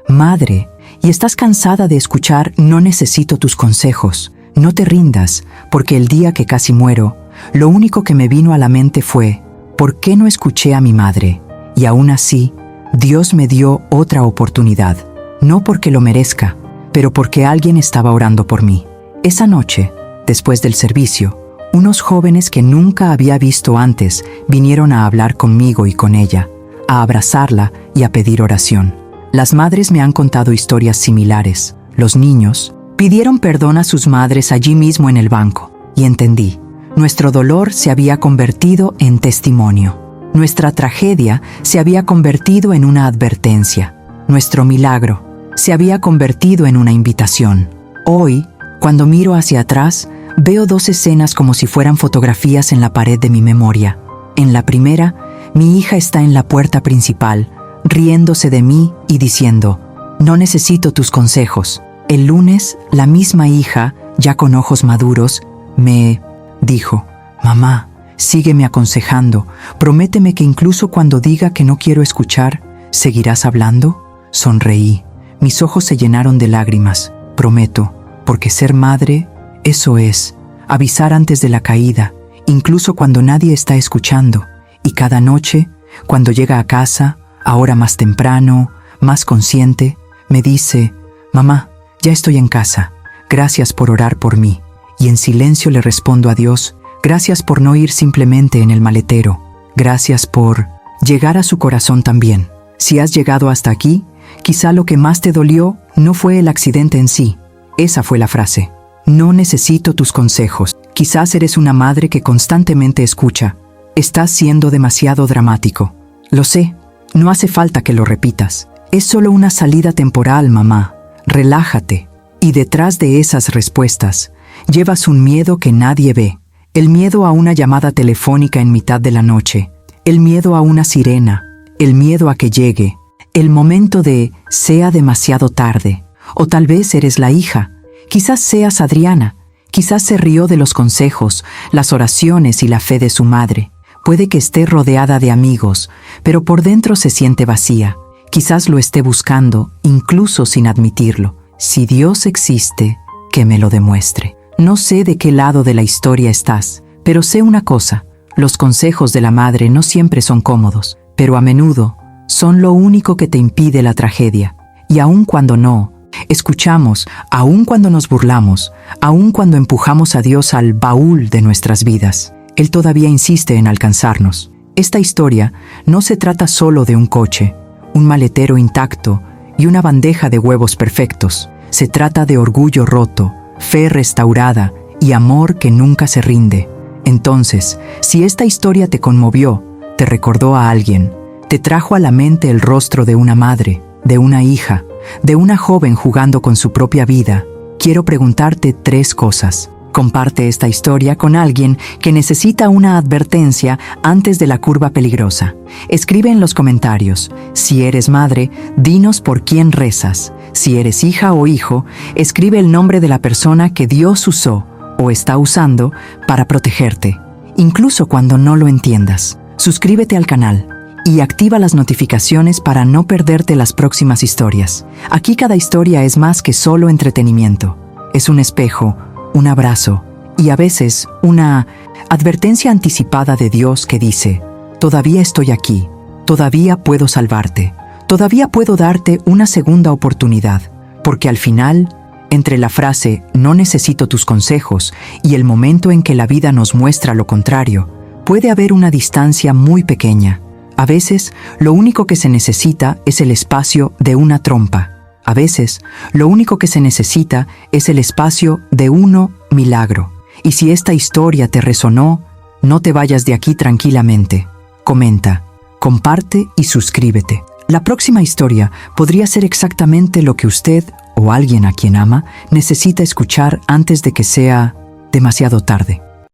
A: madre y estás cansada de escuchar «no necesito tus consejos», no te rindas, porque el día que casi muero, lo único que me vino a la mente fue: ¿por qué no escuché a mi madre? Y aún así, Dios me dio otra oportunidad, no porque lo merezca, pero porque alguien estaba orando por mí». Esa noche, después del servicio, unos jóvenes que nunca había visto antes vinieron a hablar conmigo y con ella, a abrazarla y a pedir oración. Las madres me han contado historias similares. Los niños pidieron perdón a sus madres allí mismo en el banco, y entendí. Nuestro dolor se había convertido en testimonio. Nuestra tragedia se había convertido en una advertencia. Nuestro milagro se había convertido en una invitación. Hoy, cuando miro hacia atrás, veo dos escenas como si fueran fotografías en la pared de mi memoria. En la primera, mi hija está en la puerta principal, riéndose de mí y diciendo: «No necesito tus consejos». El lunes, la misma hija, ya con ojos maduros, me dijo: «Mamá, sígueme aconsejando. Prométeme que incluso cuando diga que no quiero escuchar, ¿seguirás hablando?». Sonreí. Mis ojos se llenaron de lágrimas. Prometo, porque ser madre, eso es, avisar antes de la caída, incluso cuando nadie está escuchando. Y cada noche, cuando llega a casa, ahora más temprano, más consciente, me dice: «Mamá, ya estoy en casa. Gracias por orar por mí». Y en silencio le respondo a Dios: «Gracias por no ir simplemente en el maletero. Gracias por llegar a su corazón también». Si has llegado hasta aquí, quizá lo que más te dolió no fue el accidente en sí. Esa fue la frase. «No necesito tus consejos». Quizás eres una madre que constantemente escucha: «Estás siendo demasiado dramático». Lo sé, no hace falta que lo repitas. Es solo una salida temporal, mamá. Relájate. Y detrás de esas respuestas, llevas un miedo que nadie ve. El miedo a una llamada telefónica en mitad de la noche. El miedo a una sirena. El miedo a que llegue. El momento de «sea demasiado tarde». O tal vez eres la hija. Quizás seas Adriana. Quizás se rió de los consejos, las oraciones y la fe de su madre. Puede que esté rodeada de amigos, pero por dentro se siente vacía. Quizás lo esté buscando, incluso sin admitirlo. Si Dios existe, que me lo demuestre. No sé de qué lado de la historia estás, pero sé una cosa: los consejos de la madre no siempre son cómodos, pero a menudo son lo único que te impide la tragedia. Y aun cuando no, escuchamos, aun cuando nos burlamos, aun cuando empujamos a Dios al baúl de nuestras vidas, Él todavía insiste en alcanzarnos. Esta historia no se trata solo de un coche, un maletero intacto y una bandeja de huevos perfectos. Se trata de orgullo roto, fe restaurada y amor que nunca se rinde. Entonces, si esta historia te conmovió, te recordó a alguien, te trajo a la mente el rostro de una madre, de una hija, de una joven jugando con su propia vida, quiero preguntarte 3 cosas. Comparte esta historia con alguien que necesita una advertencia antes de la curva peligrosa. Escribe en los comentarios. Si eres madre, dinos por quién rezas. Si eres hija o hijo, escribe el nombre de la persona que Dios usó o está usando para protegerte, incluso cuando no lo entiendas. Suscríbete al canal y activa las notificaciones para no perderte las próximas historias. Aquí cada historia es más que solo entretenimiento. Es un espejo, un abrazo y a veces una advertencia anticipada de Dios que dice: todavía estoy aquí, todavía puedo salvarte, todavía puedo darte una segunda oportunidad, porque al final, entre la frase "no necesito tus consejos" y el momento en que la vida nos muestra lo contrario, puede haber una distancia muy pequeña. A veces, lo único que se necesita es el espacio de una trompa. A veces, lo único que se necesita es el espacio de un milagro. Y si esta historia te resonó, no te vayas de aquí tranquilamente. Comenta, comparte y suscríbete. La próxima historia podría ser exactamente lo que usted o alguien a quien ama necesita escuchar antes de que sea demasiado tarde.